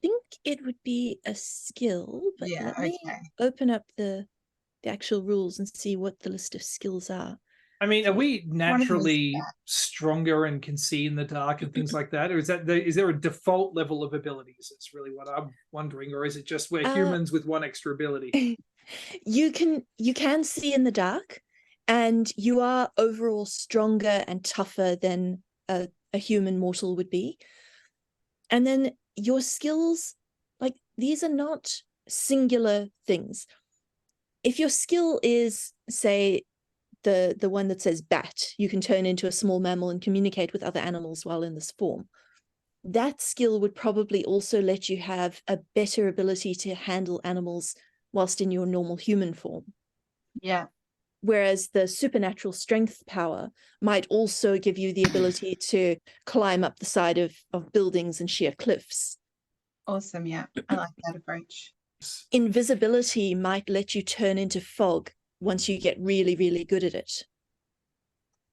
think it would be a skill, but Yeah, let me okay. open up the actual rules and see what the list of skills are. I mean, are we One of them is naturally that. stronger and can see in the dark and things like that? Or is there a default level of abilities? That's really what I'm wondering. Or is it just we're humans with one extra ability? You can see in the dark, and you are overall stronger and tougher than a human mortal would be. And then your skills, these are not singular things. If your skill is, say, the one that says bat, you can turn into a small mammal and communicate with other animals while in this form. That skill would probably also let you have a better ability to handle animals whilst in your normal human form. Yeah. Whereas the supernatural strength power might also give you the ability to climb up the side of buildings and sheer cliffs. Awesome. Yeah. I like that approach. Invisibility might let you turn into fog once you get really, really good at it.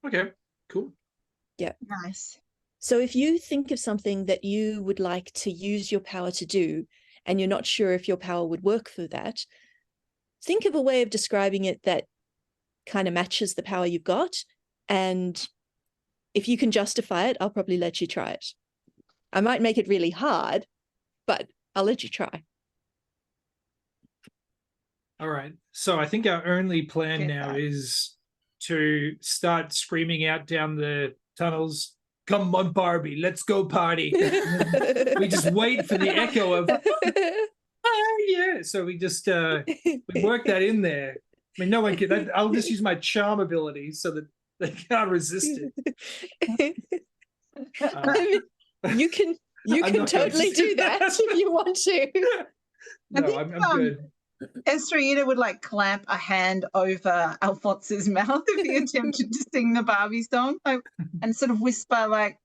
Okay, cool. Nice. So if you think of something that you would like to use your power to do, and you're not sure if your power would work for that, think of a way of describing it that kind of matches the power you've got. And if you can justify it, I'll probably let you try it. I might make it really hard, but I'll let you try. All right. So I think our only plan Get now that. is to start screaming out down the tunnels, "Come on, Barbie, let's go party." We just wait for the echo of, "Oh, yeah." So we just we work that in there. I mean, no one can. I'll just use my charm ability so that they can't resist it. I mean, you can I'm not going totally to do that if you want to. No, think, I'm good. Estrella would like clamp a hand over Alphonse's mouth if he attempted to sing the Barbie song, and sort of whisper like,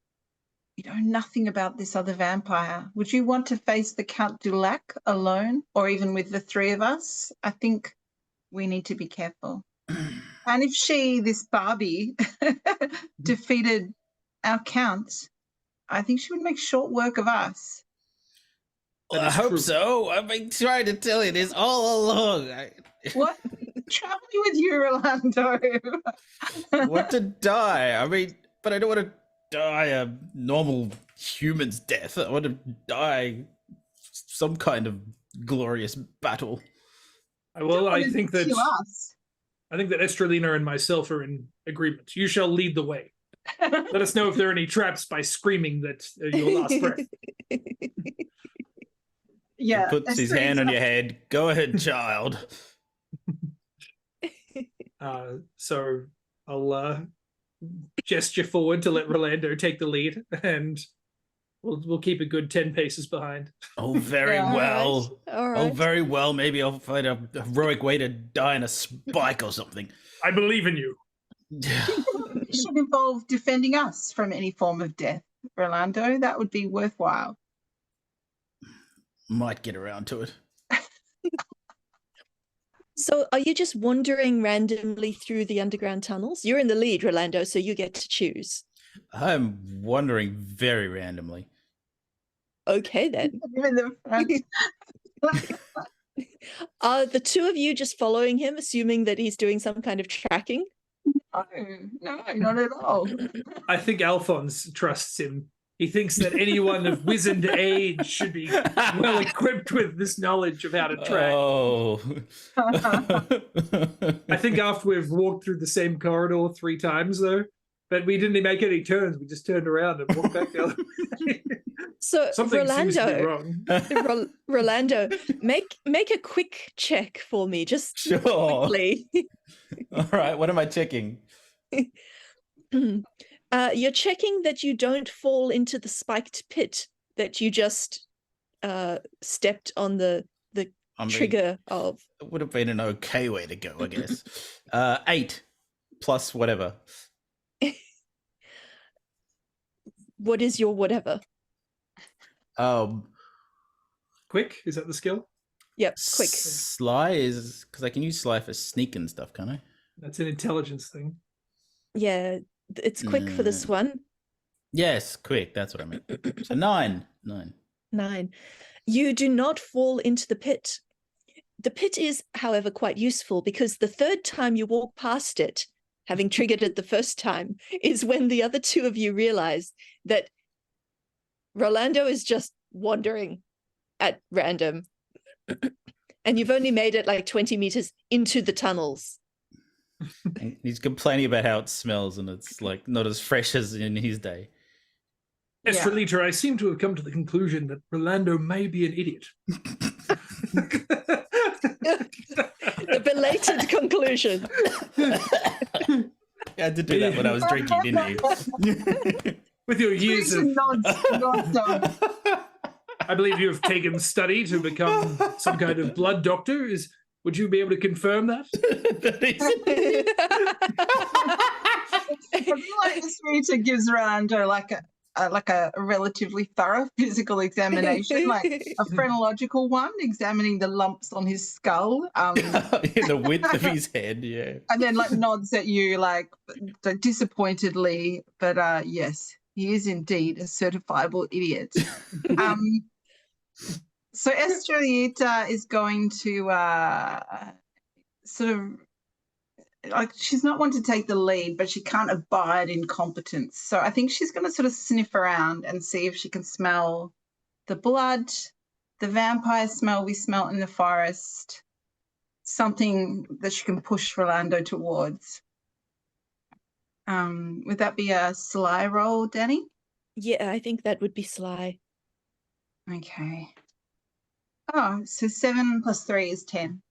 "You know nothing about this other vampire. Would you want to face the Count Dulac alone, or even with the three of us? I think we need to be careful." And if this Barbie, defeated our Count, I think she would make short work of us. That I is hope true. so. I've been trying to tell you this all along. What? Traveling with you, Rolando. Want to die. I mean, but I don't want to die a normal human's death. I want to die some kind of glorious battle. Well, I Wanted think to that kill us. Estrelina and myself are in agreement. You shall lead the way. Let us know if there are any traps by screaming that your last breath. Yeah. He puts his hand on your head. Go ahead, child. So I'll gesture forward to let Rolando take the lead, and we'll keep a good 10 paces behind. Oh, very Yeah. well. All right. Oh, very well. Maybe I'll find a heroic way to die in a spike or something. I believe in you. It should involve defending us from any form of death, Rolando. That would be worthwhile. Might get around to it. So are you just wandering randomly through the underground tunnels? You're in the lead, Rolando, so you get to choose. I'm wandering very randomly. Okay, then. Even the front. Are the two of you just following him, assuming that he's doing some kind of tracking? No, not at all. I think Alphonse trusts him. He thinks that anyone of wizened age should be well equipped with this knowledge of how to track. Oh. I think after we've walked through the same corridor 3 times, though, but we didn't make any turns. We just turned around and walked back the other way. So Something seems to be Rolando, wrong. Rolando, make a quick check for me, just Sure. quickly. All right. What am I checking? You're checking that you don't fall into the spiked pit that you just stepped on the I mean, trigger of. it would have been an okay way to go, I guess. 8 plus whatever. What is your whatever? Quick, is that the skill? Yep, quick. Sly is because I can use Sly for sneak and stuff, can't I? That's an intelligence thing. Yeah, it's quick for this one. Yes, quick. That's what I meant. So 9. 9. You do not fall into the pit. The pit is, however, quite useful because the third time you walk past it, having triggered it the first time, is when the other two of you realize that Rolando is just wandering at random. And you've only made it like 20 meters into the tunnels. And he's complaining about how it smells and it's like not as fresh as in his day. Estrelita, I seem to have come to the conclusion that Rolando may be an idiot. The belated conclusion. You had to do that when I was drinking, didn't you? With your years of, nods. I believe you have taken study to become some kind of blood doctor. Would you be able to confirm that? I feel like this meter gives Rolando like a relatively thorough physical examination, like a phrenological one, examining the lumps on his skull. The width of his head, yeah. And then like nods at you like disappointedly, but yes, he is indeed a certifiable idiot. So Estrellita is going to sort of like she's not one to take the lead, but she can't abide incompetence. So I think she's going to sort of sniff around and see if she can smell the blood, the vampire smell we smelt in the forest, something that she can push Rolando towards. Would that be a sly roll, Danny? Yeah, I think that would be sly. Okay. Oh, so 7 + 3 is 10.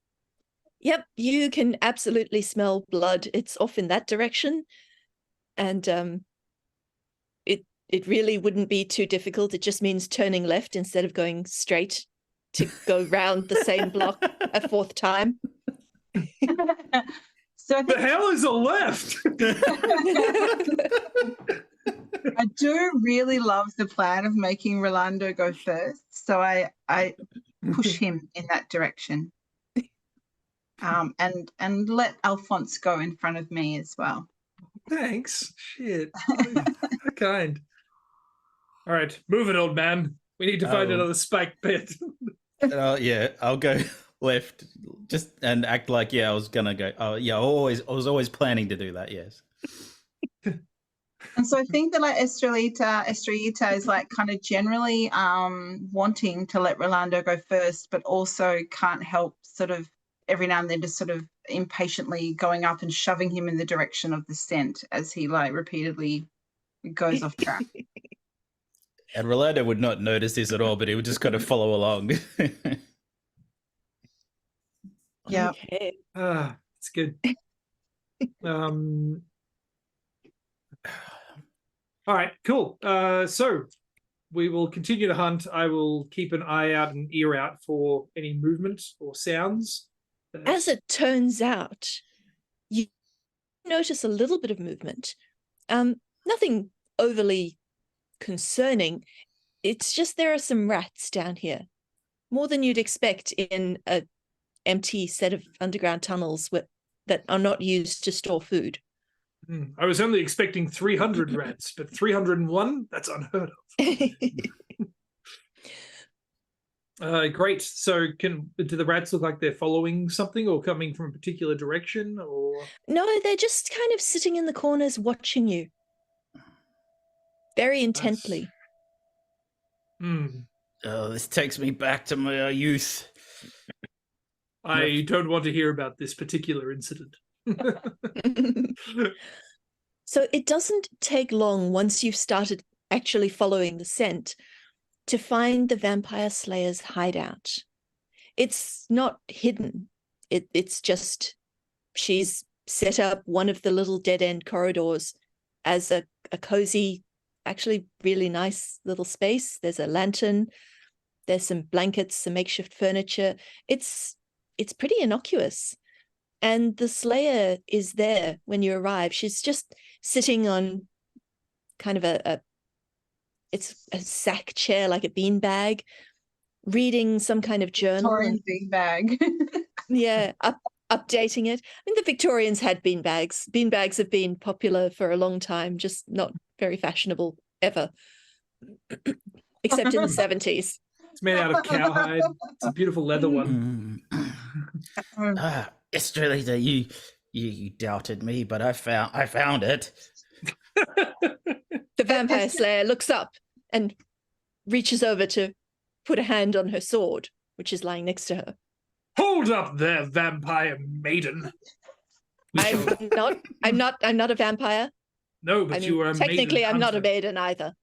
Yep, you can absolutely smell blood. It's off in that direction. And it really wouldn't be too difficult. It just means turning left instead of going straight to go round the same block a 4th time. So I The think hell is a left? I do really love the plan of making Rolando go first. So I push him in that direction. And let Alphonse go in front of me as well. Thanks. Shit. How kind. All right, move it, old man. We need to find another spike pit. Yeah, I'll go left, just and act like I was gonna go. Oh yeah, I was always planning to do that. Yes. And so I think that like Estrellita is like kind of generally wanting to let Rolando go first, but also can't help sort of every now and then just sort of impatiently going up and shoving him in the direction of the scent as he like repeatedly goes off track. And Rolando would not notice this at all, but he would just kind of follow along. Yeah. Okay. It's good. All right, cool. So we will continue to hunt. I will keep an eye out and ear out for any movement or sounds. As it turns out, you notice a little bit of movement. Nothing overly concerning. It's just there are some rats down here. More than you'd expect in a empty set of underground tunnels that are not used to store food. I was only expecting 300 rats, but 301? That's unheard of. Great. So do the rats look like they're following something or coming from a particular direction? Or No, they're just kind of sitting in the corners watching you. Very intently. Oh, this takes me back to my youth. I don't want to hear about this particular incident. So it doesn't take long once you've started actually following the scent to find the vampire slayer's hideout. It's not hidden. It's just she's set up one of the little dead-end corridors as a cozy, actually really nice little space. There's a lantern, there's some blankets, some makeshift furniture. It's pretty innocuous. And the Slayer is there when you arrive. She's just sitting on kind of it's a sack chair, like a beanbag, reading some kind of journal. Victorian beanbag. Yeah, updating it. I mean, the Victorians had beanbags. Beanbags have been popular for a long time, just not very fashionable ever, except in the 70s. It's made out of cowhide. It's a beautiful leather one. Estrellita, you doubted me, but I found it. The vampire slayer looks up and reaches over to put a hand on her sword, which is lying next to her. Hold up there, vampire maiden. I'm not a vampire. No, but you are a technically maiden I'm not a hunter. maiden either.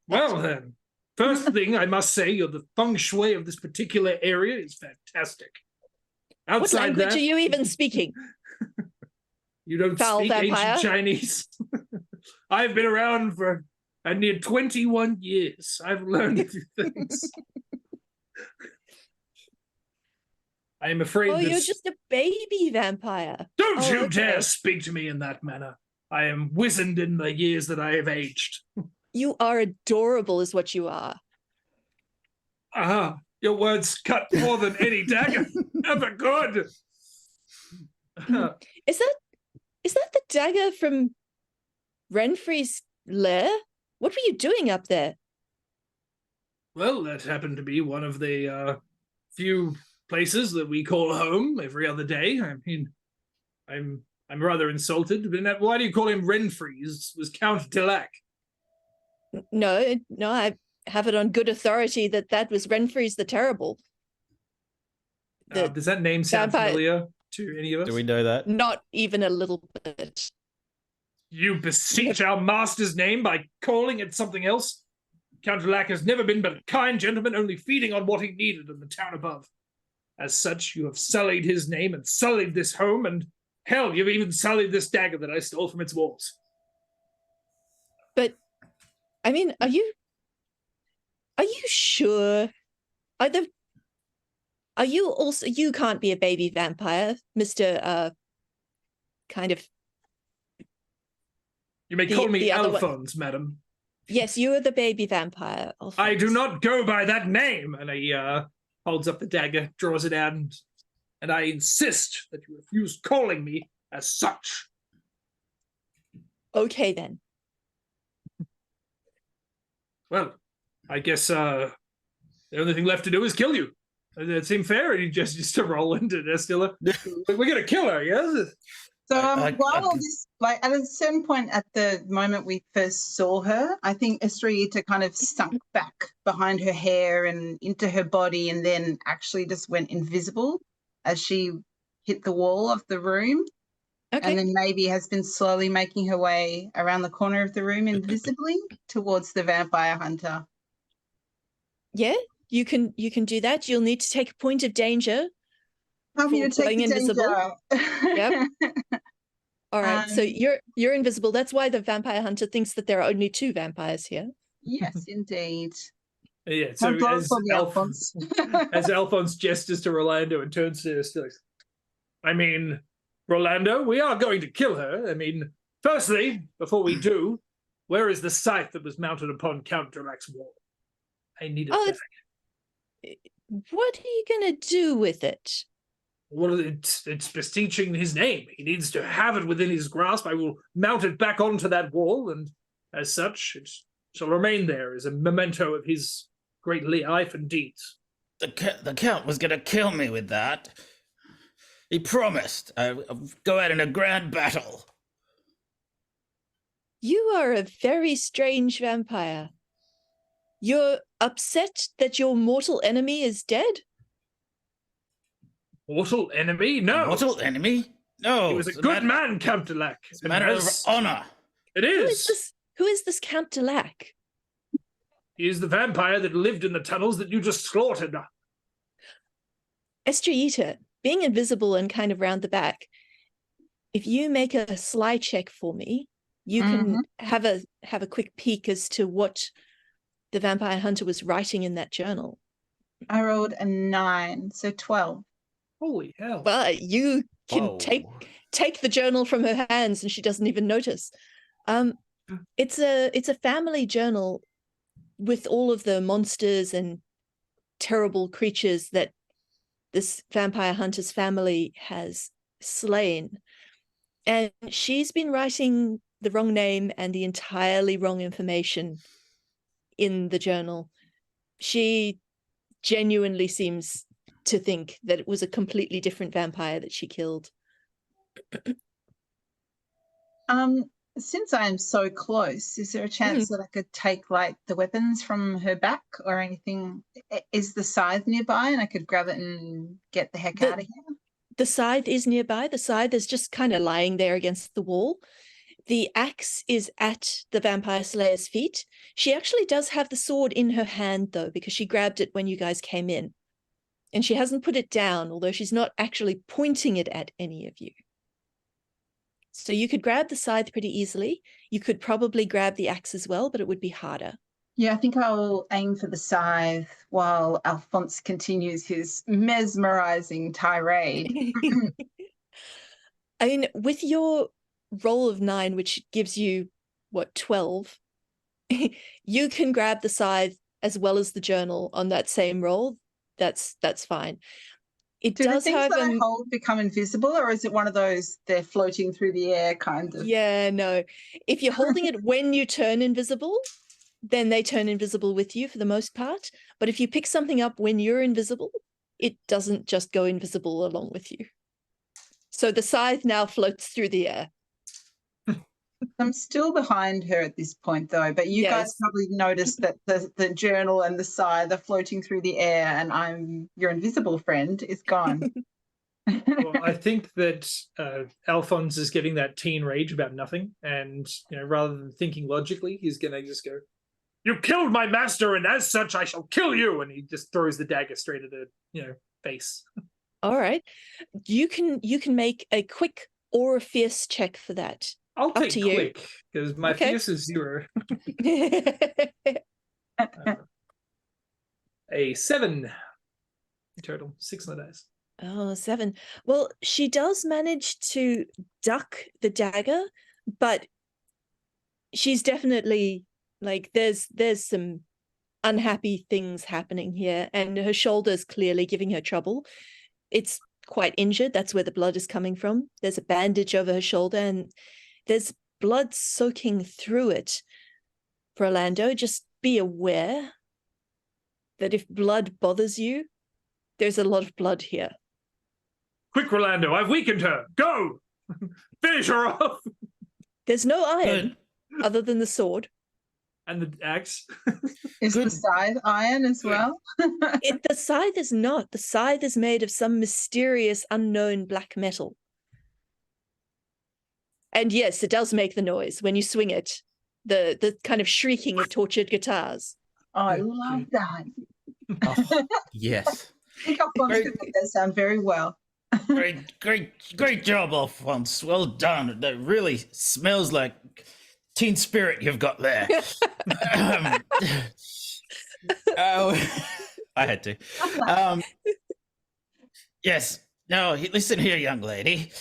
Well then, first thing I must say, the feng shui of this particular area is fantastic. What Outside language that, are you even speaking? you don't Foul speak vampire? ancient Chinese. I've been around for a near 21 years. I've learned a few things. I am afraid that... You're just a baby vampire. Don't you okay. dare speak to me in that manner. I am wizened in the years that I have aged. You are adorable is what you are. Your words cut more than any dagger ever could. Is that the dagger from Renfrey's lair? What were you doing up there? Well, that happened to be one of the few places that we call home every other day. I mean, I'm rather insulted. But why do you call him Renfreeze? Was Count Delac? No, I have it on good authority that was Renfreeze the Terrible. Does that name sound vampire- familiar to any of us? Do we know that? Not even a little bit. You beseech our master's name by calling it something else? Count Delac has never been but a kind gentleman, only feeding on what he needed in the town above. As such, you have sullied his name and sullied this home, and hell, you've even sullied this dagger that I stole from its walls. But, I mean, are you sure? Are you also, you can't be a baby vampire, Mr. Kind of. You may call me the other one. Alphonse, madam. Yes, you are the baby vampire. Alphonse. I do not go by that name. And he holds up the dagger, draws it out, and I insist that you refuse calling me as such. Okay, then. Well, I guess the only thing left to do is kill you. Does that seem fair? Or you just to roll into Estilla? We're going to kill her, yes? So while all this, like at a certain point at the moment we first saw her, I think Estrellita kind of sunk back behind her hair and into her body, and then actually just went invisible as she hit the wall of the room. Okay. And then maybe has been slowly making her way around the corner of the room invisibly towards the vampire hunter. Yeah, you can do that. You'll need to take a point of danger. Happy For to take playing the invisible. danger. Yep. All right, so you're invisible. That's why the vampire hunter thinks that there are only two vampires here. Yes, indeed. Yeah, so as Alphonse gestures to Rolando and turns to Estilla, I mean, Rolando, we are going to kill her. I mean, firstly, before we do, where is the scythe that was mounted upon Count Delac's wall? I need it back. What are you going to do with it? Well, it's beseeching his name. He needs to have it within his grasp. I will mount it back onto that wall, and as such, it shall remain there as a memento of his great life and deeds. The Count was going to kill me with that. He promised I'd go out in a grand battle. You are a very strange vampire. You're upset that your mortal enemy is dead? Mortal enemy? No. Mortal enemy? No. He was a good man, Count Delac. It's a matter of honor. It is. Who is this Count Delac? He is the vampire that lived in the tunnels that you just slaughtered. Estrellita, being invisible and kind of round the back, if you make a sly check for me, you can have a quick peek as to what the vampire hunter was writing in that journal. I rolled a 9, so 12. Holy hell. But you can take the journal from her hands and she doesn't even notice. It's a family journal with all of the monsters and terrible creatures that this vampire hunter's family has slain. And she's been writing the wrong name and the entirely wrong information in the journal. She genuinely seems to think that it was a completely different vampire that she killed. Since I am so close, is there a chance that I could take like the weapons from her back or anything? Is the scythe nearby and I could grab it and get the heck out of here? The scythe is nearby. The scythe is just kind of lying there against the wall. The axe is at the vampire slayer's feet. She actually does have the sword in her hand though, because she grabbed it when you guys came in. And she hasn't put it down, although she's not actually pointing it at any of you. So you could grab the scythe pretty easily. You could probably grab the axe as well, but it would be harder. Yeah, I think I'll aim for the scythe while Alphonse continues his mesmerizing tirade. I mean, with your roll of 9, which gives you, 12, you can grab the scythe as well as the journal on that same roll. That's fine. It Do does, the things however, that I hold become invisible, or is it one of those they're floating through the air kind of? Yeah, no. If you're holding it when you turn invisible, then they turn invisible with you for the most part. But if you pick something up when you're invisible, it doesn't just go invisible along with you. So the scythe now floats through the air. I'm still behind her at this point, though, but you guys Yes. probably noticed that the journal and the scythe are floating through the air, and your invisible friend is gone. Well, I think that Alphonse is getting that teen rage about nothing, and rather than thinking logically, he's gonna just go, "You killed my master, and as such, I shall kill you!" And he just throws the dagger straight at her, face. All right. You can make a quick or a fierce check for that. I'll Up take to you. quick because my Okay. fierce is 0. A 7 total, 6 on the dice. Oh, 7. Well, she does manage to duck the dagger, but she's definitely like there's some unhappy things happening here, and her shoulder's clearly giving her trouble. It's quite injured. That's where the blood is coming from. There's a bandage over her shoulder, and there's blood soaking through it. For Orlando, just be aware that if blood bothers you, there's a lot of blood here. Quick, Rolando, I've weakened her. Go! Finish her off! There's no iron Good. other than the sword. And the axe. Is the Good. scythe iron as well? The scythe is not. The scythe is made of some mysterious, unknown black metal. And yes, it does make the noise when you swing it. The kind of shrieking of tortured guitars. Oh, I love that. Oh, yes. I think Alphonse could make that sound very well. Great job, Alphonse. Well done. That really smells like teen spirit you've got there. Oh, I had to. Yes. Now, listen here, young lady.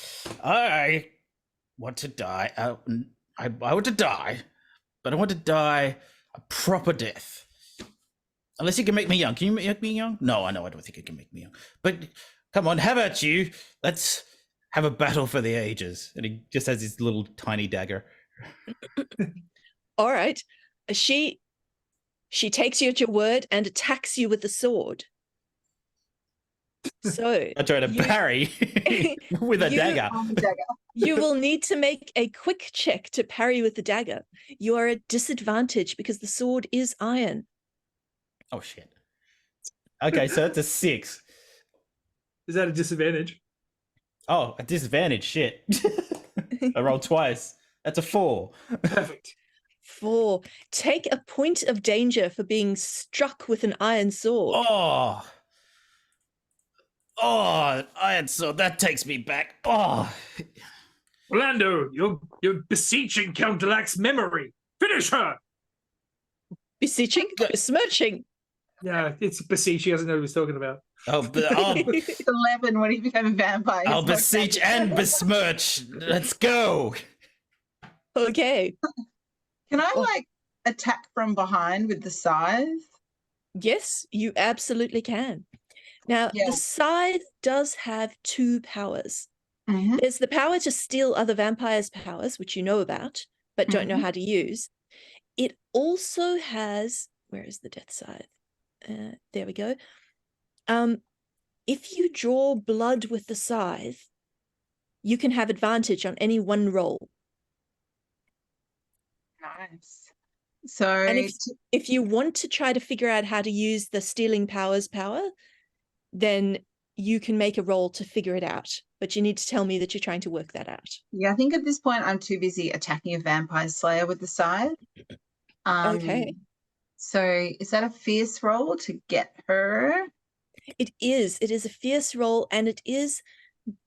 I want to die. I want to die, but I want to die a proper death. Unless you can make me young. Can you make me young? No, I don't think you can make me young. But come on, how about you? Let's have a battle for the ages. And he just has his little tiny dagger. All right. She takes you at your word and attacks you with the sword. So I try to parry with a dagger. you will need to make a quick check to parry with the dagger. You are at disadvantage because the sword is iron. Oh, shit. Okay, so it's a 6. Is that a disadvantage? Oh, a disadvantage. Shit. I rolled twice. That's a 4. Perfect. 4. Take a point of danger for being struck with an iron sword. Oh, iron sword. That takes me back. Oh. Orlando, you're beseeching Count Delac's memory. Finish her! Beseeching? Besmirching. Yeah, it's beseech. He doesn't know what he's talking about. It's 11 when he became a vampire. I'll beseech and besmirch. Let's go. Okay. Can I attack from behind with the scythe? Yes, you absolutely can. Now, Yeah. the scythe does have 2 powers. Mm-hmm. There's the power to steal other vampires' powers, which you know about, but don't know how to use. It also has, where is the death scythe? There we go. If you draw blood with the scythe, you can have advantage on any one roll. Nice. So, And if you want to try to figure out how to use the stealing powers power, then you can make a roll to figure it out. But you need to tell me that you're trying to work that out. yeah, I think at this point I'm too busy attacking a vampire slayer with the scythe. Okay. So is that a fierce roll to get her? It is. It is a fierce roll, and it is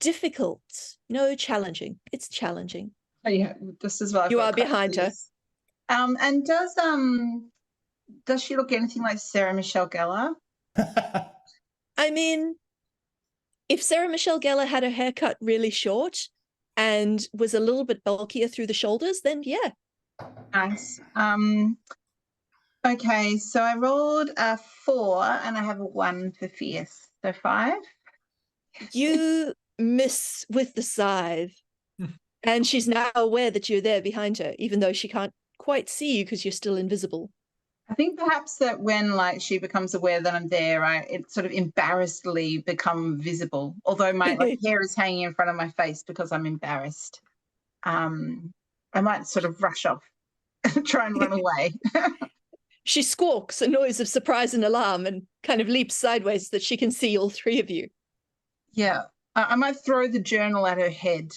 difficult. No, challenging. It's challenging. Oh yeah, this is what You are behind her. And does she look anything like Sarah Michelle Gellar? I mean, if Sarah Michelle Gellar had her hair cut really short and was a little bit bulkier through the shoulders, then yeah. Nice. Okay, so I rolled a 4 and I have a 1 for fierce. So 5. You miss with the scythe, and she's now aware that you're there behind her, even though she can't quite see you because you're still invisible. I think perhaps that when like she becomes aware that I'm there, it sort of embarrassedly become visible. Although my hair is hanging in front of my face because I'm embarrassed. I might sort of rush off and try and run away. She squawks a noise of surprise and alarm and kind of leaps sideways so that she can see all three of you. Yeah, I might throw the journal at her head.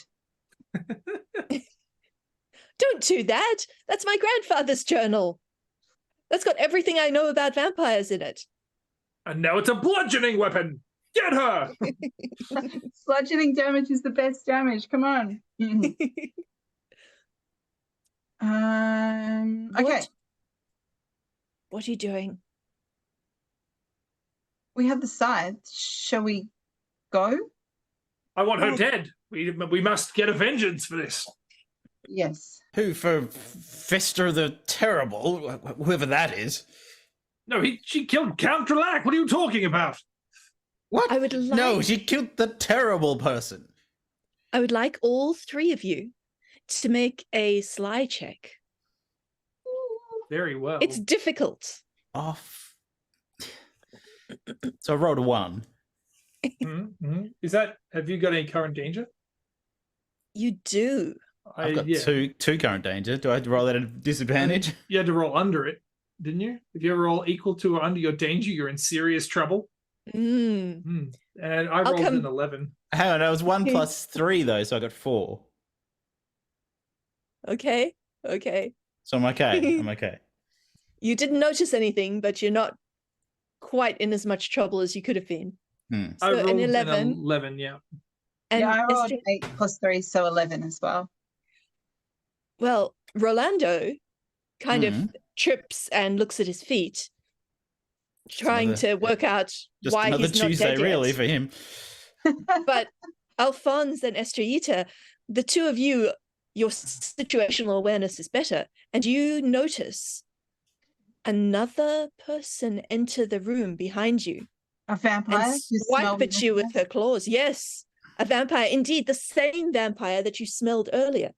Don't do that. That's my grandfather's journal. That's got everything I know about vampires in it. And now it's a bludgeoning weapon. Get her! Bludgeoning damage is the best damage. Come on. Okay. What are you doing? We have the scythe. Shall we go? I want her dead. We must get a vengeance for this. Yes. Who for Fester the Terrible, whoever that is? No, she killed Count Dralac. What are you talking about? What? I would like... No, she killed the terrible person. I would like all three of you to make a sly check. Very well. It's difficult. Off. So I rolled a 1. Mm-hmm. Have you got any current danger? You do. I've got two current danger. Do I have to roll that at a disadvantage? You had to roll under it, didn't you? If you ever roll equal to or under your danger, you're in serious trouble. And I rolled an 11. Hang on, I was 1 plus 3 though, so I got 4. Okay. So I'm okay. I'm okay. You didn't notice anything, but you're not quite in as much trouble as you could have been. So I rolled an 11. An 11, yeah. And I rolled 8 plus 3, so 11 as well. Well, Rolando kind of trips and looks at his feet, trying to work out why he's not Tuesday, dead yet. really, for him. But Alphonse and Estrellita, the two of you, your situational awareness is better, and you notice another person enter the room behind you. A vampire? And swipe at you with her claws. Yes, a vampire. Indeed, the same vampire that you smelled earlier.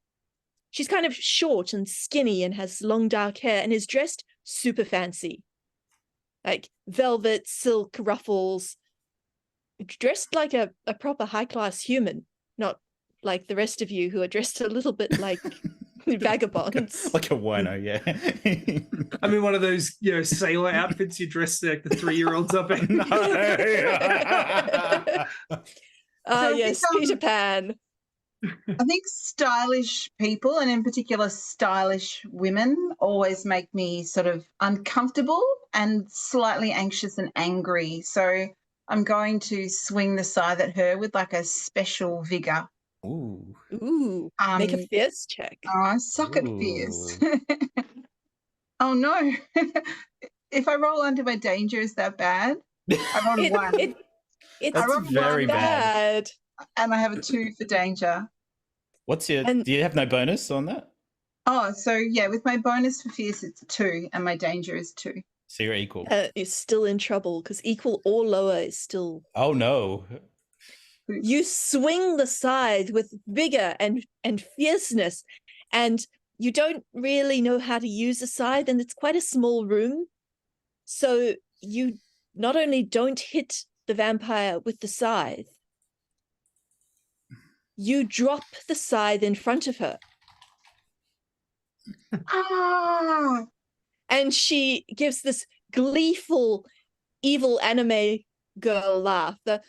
She's kind of short and skinny and has long dark hair and is dressed super fancy. Like velvet, silk, ruffles. Dressed like a proper high-class human, not like the rest of you who are dressed a little bit like vagabonds. Like a wino, yeah. I mean, one of those, sailor outfits you dress like the 3-year-olds up in. Yes, Peter Pan. I think stylish people, and in particular stylish women, always make me sort of uncomfortable and slightly anxious and angry. So I'm going to swing the scythe at her with like a special vigor. Ooh. Make a fierce check. Oh, I suck at fierce. Oh no. If I roll under my danger, is that bad? I rolled 1. It's very bad. And I have a 2 for danger. What's your... do you have no bonus on that? Oh, so yeah, with my bonus for fierce, it's 2, and my danger is 2. So you're equal. You're still in trouble, because equal or lower is still... Oh, no. You swing the scythe with vigor and fierceness, and you don't really know how to use a scythe, and it's quite a small room. So you not only don't hit the vampire with the scythe, you drop the scythe in front of her. Ah! And she gives this gleeful, evil anime girl laugh. The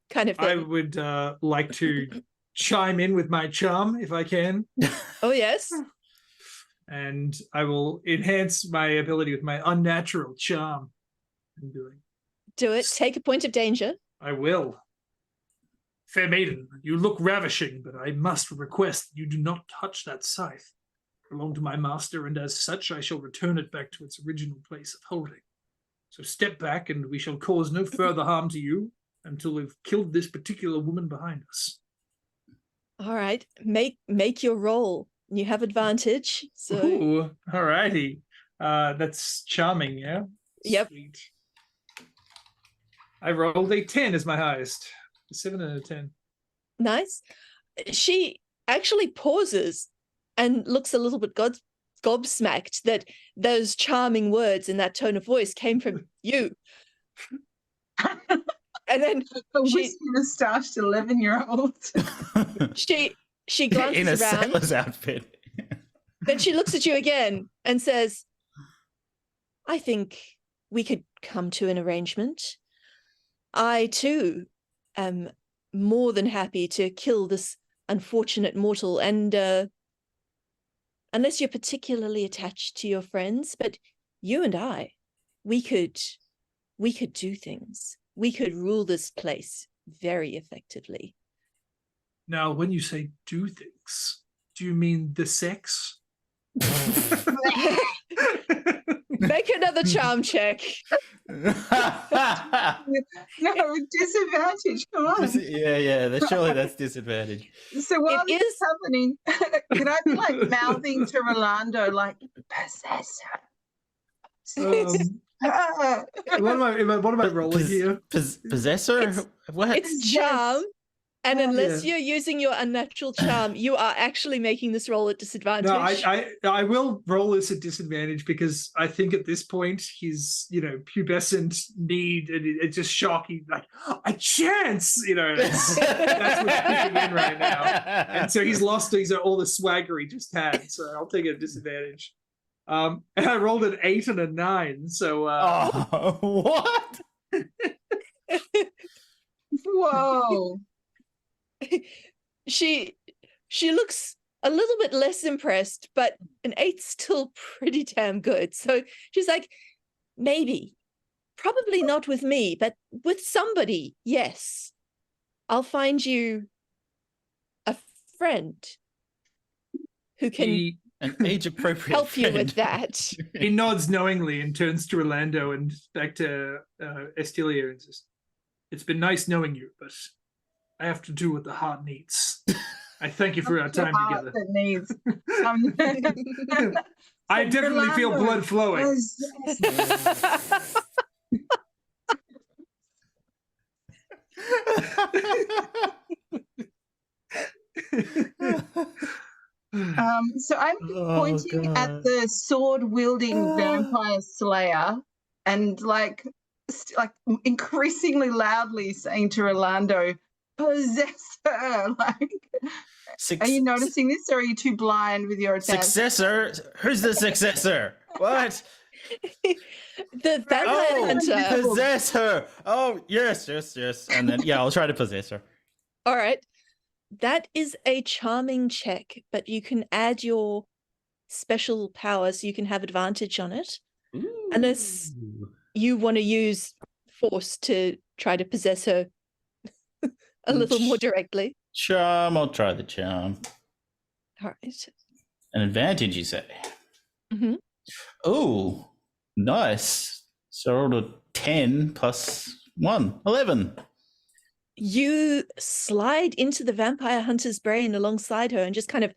kind of thing. I would like to chime in with my charm, if I can. Oh, yes. And I will enhance my ability with my unnatural charm. Do it. Take a point of danger. I will. Fair maiden, you look ravishing, but I must request that you do not touch that scythe. It belonged to my master, and as such I shall return it back to its original place of holding. So step back, and we shall cause no further harm to you until we've killed this particular woman behind us. All right. Make your roll. You have advantage. So Ooh, all righty. That's charming, yeah? Yep. Sweet. I rolled a 10 as my highest. 7 and a 10. nice. She actually pauses and looks a little bit gobsmacked that those charming words in that tone of voice came from you. And then A whiskey moustached 11-year-old. she in a glances around. sailor's outfit. Then she looks at you again and says, I think we could come to an arrangement. I, too, am more than happy to kill this unfortunate mortal. And unless you're particularly attached to your friends, but you and I, we could do things. We could rule this place very effectively. Now, when you say do things, do you mean the sex? Make another charm check. No, disadvantage. Come on. Surely that's disadvantage. So while It this is- is happening, can I be like mouthing to Rolando, like possessor? What am I rolling here? Possessor? What? It's charm. And Oh, unless yeah. you're using your unnatural charm, you are actually making this roll at disadvantage. No, I will roll this at disadvantage because I think at this point he's, pubescent need and it's just shocking, like a chance, that's what's kicking in right now. And so he's lost all the swagger he just had. So I'll take it at disadvantage. And I rolled an 8 and a 9. So what? Whoa. She looks a little bit less impressed, but an 8's still pretty damn good. So she's like, maybe, probably not with me, but with somebody, yes. I'll find you a friend who can An age-appropriate help you with friend. that. he nods knowingly and turns to Orlando and back to Estilia and says, it's been nice knowing you, but I have to do what the heart needs. I thank you for our time together. That needs. I definitely feel Rolando, blood flowing. So I'm pointing at the sword-wielding vampire slayer and like increasingly loudly saying to Rolando, possessor. Are you noticing this, or are you too blind with your attack? Successor? Who's the successor? What? The vampire hunter. Possess her. Oh, yes. And then, I'll try to possess her. All right. That is a charming check, but you can add your special powers. You can have advantage on it. Unless you want to use force to try to possess her a little more directly. Charm. I'll try the charm. All right. An advantage, you say? Mm-hmm. Oh, nice. So I rolled a 10 plus 1, 11. You slide into the vampire hunter's brain alongside her and just kind of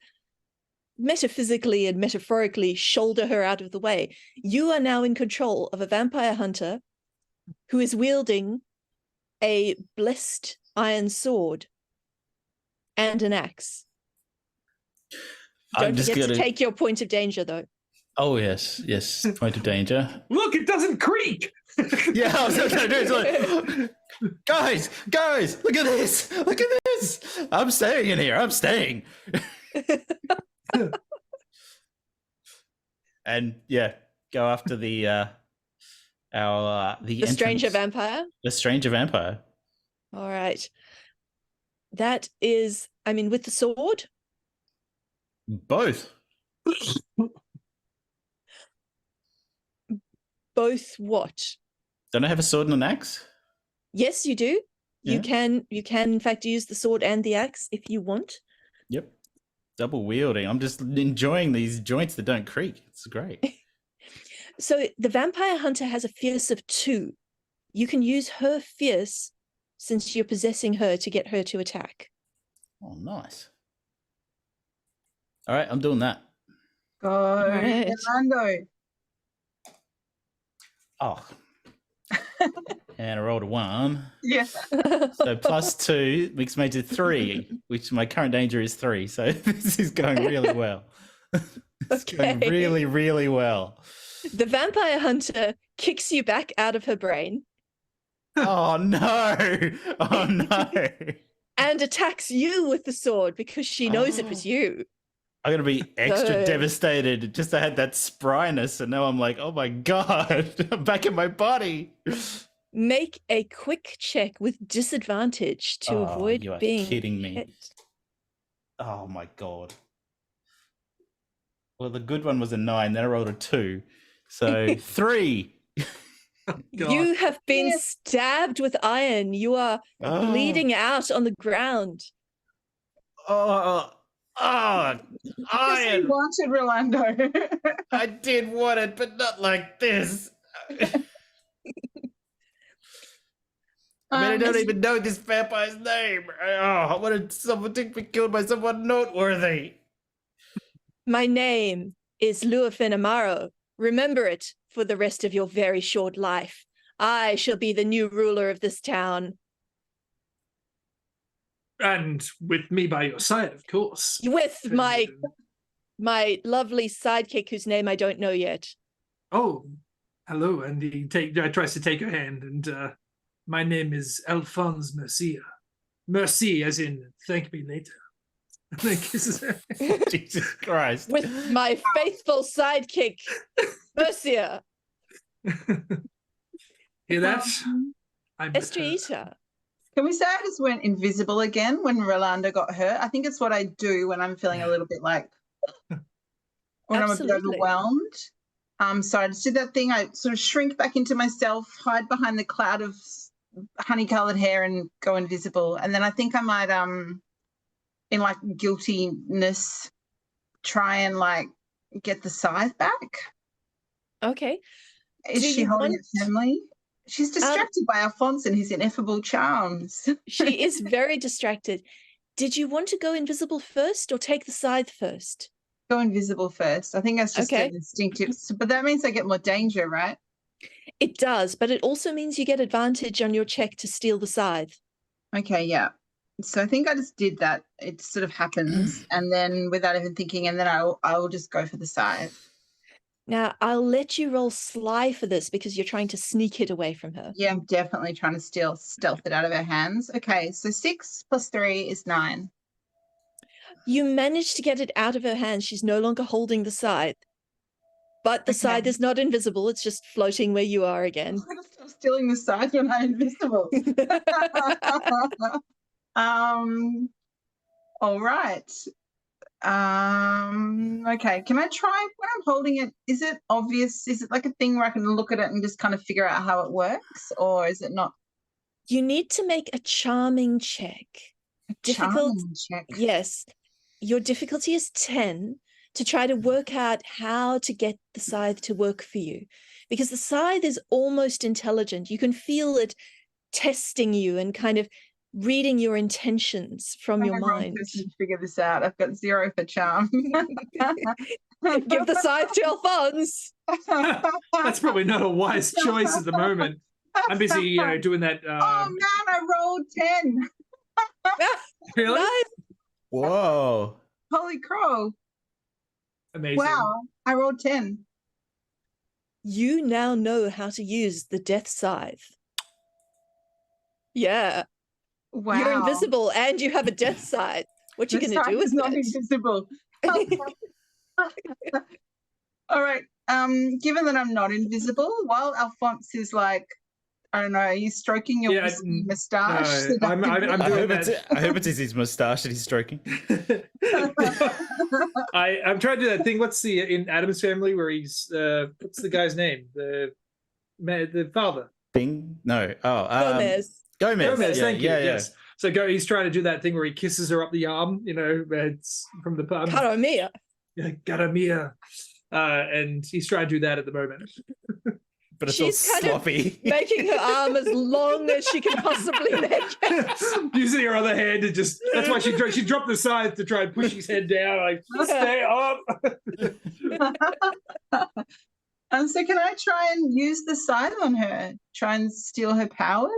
metaphysically and metaphorically shoulder her out of the way. You are now in control of a vampire hunter who is wielding a blessed iron sword and an axe. Don't forget to take your point of danger, though. Oh, yes. Point of danger. Look, it doesn't creak. Yeah, I was going to do it. Guys, look at this. I'm staying in here. I'm staying. And go after the stranger vampire. The stranger vampire. All right. That is, with the sword. Both. Both what? Don't I have a sword and an axe? Yes, you do. Yeah. You can in fact use the sword and the axe if you want. Yep. Double wielding. I'm just enjoying these joints that don't creak. It's great. So the vampire hunter has a fierce of 2. You can use her fierce since you're possessing her to get her to attack. Oh, nice. All right, I'm doing that. Go, Right. Rolando. Oh. And I rolled a 1. Yeah. So plus 2 makes me to 3, which my current danger is 3. So this is going really well. It's going Okay. really, really well. The vampire hunter kicks you back out of her brain Oh no! Oh no! and attacks you with the sword because she knows it was you. I'm gonna be extra So- devastated. Just I had that spryness, and now I'm like, oh my god, I'm back in my body. Make a quick check with disadvantage to Oh, avoid you are being kidding me. hit. Oh my god. Well, the good one was a 9. Then I rolled a 2, so 3. God. You have been Yeah. stabbed with iron. You are Oh. bleeding out on the ground. Oh, Yes, you iron! wanted Rolando. I did want it, but not like this. I mean, I don't even know this vampire's name. Oh, I wanted someone to be killed by someone noteworthy. My name is Luafin Amaro. Remember it for the rest of your very short life. I shall be the new ruler of this town. And with me by your side, of course. With my lovely sidekick whose name I don't know yet. Oh, hello. And he tries to take her hand. And my name is Alphonse Mercia. Merci, as in thank me later. And then kisses her. Jesus Christ. With my faithful sidekick, Mercia. Hear that? I'm with her. Estrita. Can we say I just went invisible again when Rolando got hurt? I think it's what I do when I'm feeling a little bit like when I'm a bit Absolutely. overwhelmed. So I just did that thing. I sort of shrink back into myself, hide behind the cloud of honey-colored hair, and go invisible. And then I think I might, in like guiltiness, try and like get the scythe back. Okay. Is Do she you holding want- it firmly? She's distracted by Alphonse and his ineffable charms. She is very distracted. Did you want to go invisible first or take the scythe first? Go invisible first. I think that's just Okay. an instinctive. But that means I get more danger, right? It does, but it also means you get advantage on your check to steal the scythe. Okay, yeah. So I think I just did that. It sort of happens, and then without even thinking, and then I will just go for the side. Now, I'll let you roll sly for this because you're trying to sneak it away from her. Yeah, I'm definitely trying to stealth it out of her hands. Okay, so 6 + 3 is 9. You manage to get it out of her hands. She's no longer holding the scythe. But the Okay. scythe is not invisible. It's just floating where you are again. I'm gonna stop stealing the side when I'm invisible. All right. Okay, can I try when I'm holding it? Is it obvious? Is it like a thing where I can look at it and just kind of figure out how it works, or is it not? You need to make a charming check. Difficult. Charming check. Yes. Your difficulty is 10 to try to work out how to get the scythe to work for you. Because the scythe is almost intelligent. You can feel it testing you and kind of reading your intentions from your I'm the wrong mind. person to figure this out. I've got 0 for charm. Give the scythe to Alphonse. That's probably not a wise choice at the moment. I'm busy, doing that. Oh man, I rolled 10. Really? Nice. Whoa. Holy crow. Amazing. Wow, I rolled 10. You now know how to use the death scythe. Yeah. Wow. You're invisible and you have a death scythe. What you This going to do side is with not it? invisible. All right. Given that I'm not invisible, while Alphonse is like, I don't know, are you stroking your Yeah, moustache? no, I'm I doing hope it's his mustache that he's stroking. I'm trying to do that thing. What's the in Adam's Family where he's what's the guy's name? The father. Bing? No. Oh, Gomez. Gomez. Gomez, Yeah, thank you. yeah, yeah. Yes. So he's trying to do that thing where he kisses her up the arm. It's from the pub. Caro mia. Yeah, Garamia. And he's trying to do that at the moment. But it's She's all kind of sloppy. Making her arm as long as she can possibly make it. Using her other hand to that's why she dropped the scythe to try and push his head down. Like, stay up. So can I try and use the scythe on her? Try and steal her powers?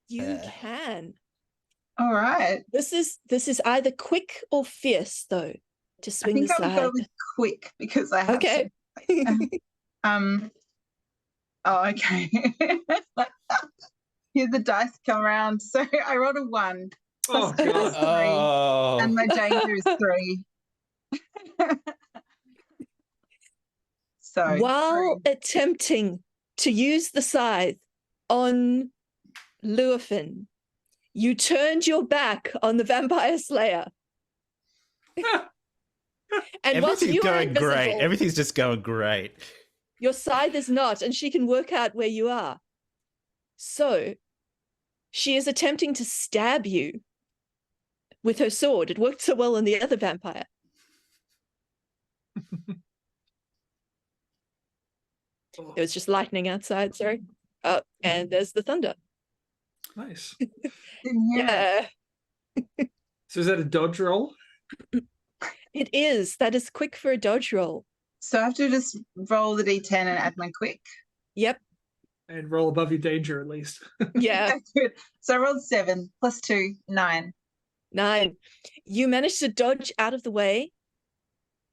You can. All right. This is either quick or fierce, though. to I swing think the I would go scythe. with quick because I have Okay. Oh, okay. Here the dice come around. So I rolled a 1. Oh, Plus God. 3, Oh. and my danger is 3. So While 3. attempting to use the scythe on Luafin, you turned your back on the vampire slayer. And whilst Everything's you are going invisible, great. Everything's just going great. your scythe is not, and she can work out where you are. So she is attempting to stab you with her sword. It worked so well on the other vampire. There was just lightning outside, sorry. Oh, and there's the thunder. Nice. Yeah, So is that a dodge roll? it is. That is quick for a dodge roll. So I have to just roll the d10 and add my quick. Yep. And roll above your danger at least. Yeah. That's good. So I rolled 7 plus 2, 9. 9. You managed to dodge out of the way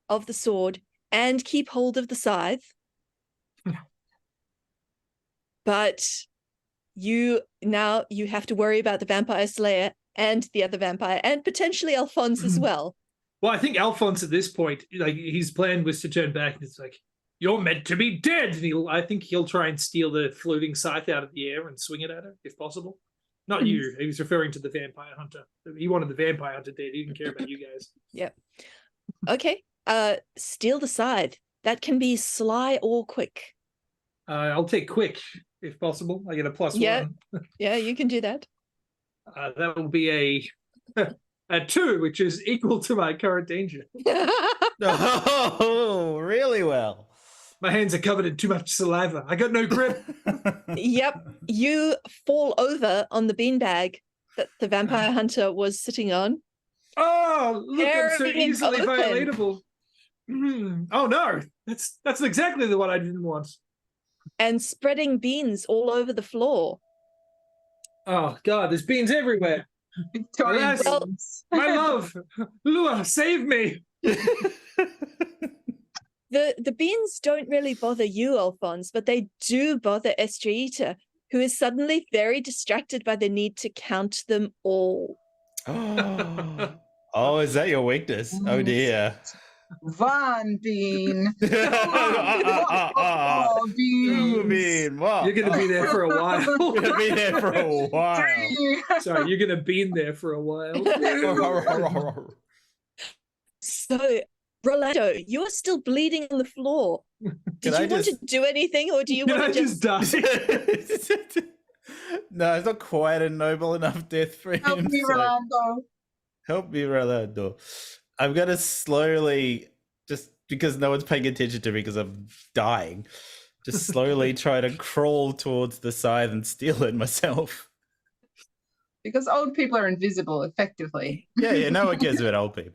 of the sword and keep hold of the scythe. But you have to worry about the vampire slayer and the other vampire and potentially Alphonse as well. Well, I think Alphonse at this point, like his plan was to turn back and it's like, you're meant to be dead. And I think he'll try and steal the floating scythe out of the air and swing it at her, if possible. Not you. He was referring to the vampire hunter. He wanted the vampire hunter dead. He didn't care about you guys. Yep. Okay. Steal the scythe. That can be sly or quick. I'll take quick, if possible. I get a +1. Yeah, you can do that. That will be a 2, which is equal to my current danger. Oh, really well. My hands are covered in too much saliva. I got no grip. Yep. You fall over on the beanbag that the vampire hunter was sitting on. Oh, look, I'm so Tearing easily open. violatable. Oh no, that's exactly the one I didn't want. And spreading beans all over the floor. Oh God, there's beans everywhere. Victorian Alas, beans. my love, Lua, save me. The beans don't really bother you, Alphonse, but they do bother Estrita, who is suddenly very distracted by the need to count them all. Oh, is that your weakness? Oh dear. Van bean. Oh, beans. what? You're gonna be there for a while. You're gonna be there for a while. 3. Sorry, you're gonna be in there for a while. So, Rolando, you're still bleeding on the floor. Did you want to do anything, or do you Can want I to just die? No, it's not quite a noble enough death for him. Help me, so- Rolando. Help me, Rolando. I'm gonna slowly, just because no one's paying attention to me because I'm dying, just slowly try to crawl towards the scythe and steal it myself. Because old people are invisible, effectively. Yeah, no one cares about old people.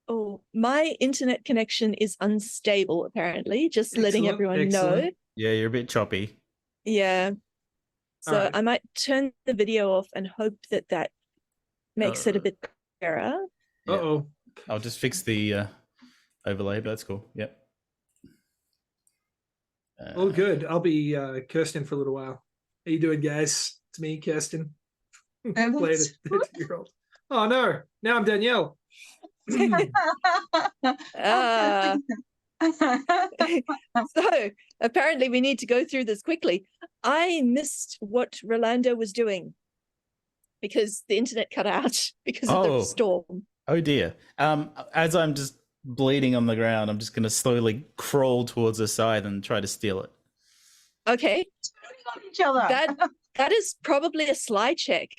Oh, my internet connection is unstable, apparently. Just letting Excellent, everyone know. excellent. Yeah, you're a bit choppy. Yeah. So Alright. I might turn the video off and hope that makes it a bit clearer. Yeah. Uh-oh. I'll just fix the overlay, but that's cool. Yep. Oh, good. I'll be Kirsten for a little while. How you doing, guys? It's me, Kirsten. And Played a 13-year-old. Oh no! Now I'm Danielle. Ah. So apparently we need to go through this quickly. I missed what Rolando was doing because the internet cut out because of Oh. the storm. Oh dear. As I'm just bleeding on the ground, I'm just going to slowly crawl towards the scythe and try to steal it. Okay, on each other. that is probably a sly check.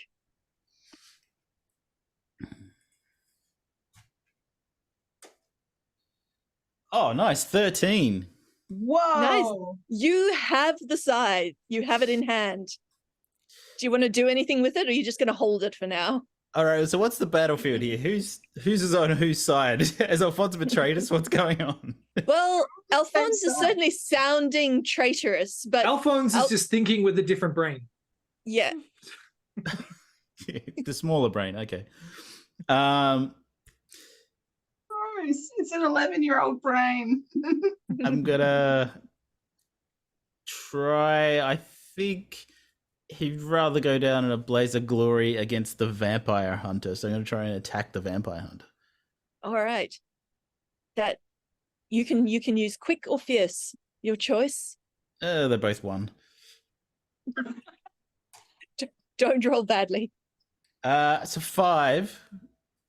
Oh, nice. 13. Whoa. You have the scythe. You have it in hand. Do you want to do anything with it, or are you just going to hold it for now? All right, so what's the battlefield here? Who's on whose side? Has Alphonse betrayed us? What's going on? Well, Alphonse is side. certainly sounding traitorous, but Alphonse is just thinking with a different brain. yeah. The smaller brain, okay. It's an 11-year-old brain. I'm gonna try. I think he'd rather go down in a blaze of glory against the vampire hunter. So I'm gonna try and attack the vampire hunter. All right. That you can use quick or fierce. Your choice. They're both one. Don't roll badly. It's a 5,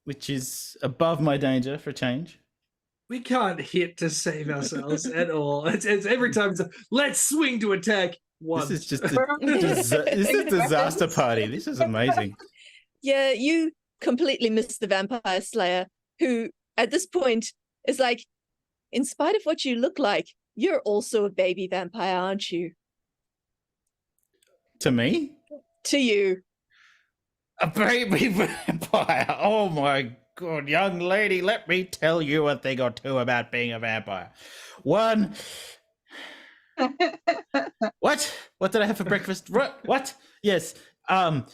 which is above my danger for a change. We can't hit to save ourselves at all. It's every time it's let's swing to attack. Once. This is just this is disaster party. This is amazing. Yeah, you completely missed the vampire slayer, who at this point is like, in spite of what you look like, you're also a baby vampire, aren't you? To me? To you. A baby vampire. Oh my god, young lady, let me tell you a thing or two about being a vampire. One. What? What did I have for breakfast? What? Yes. I'm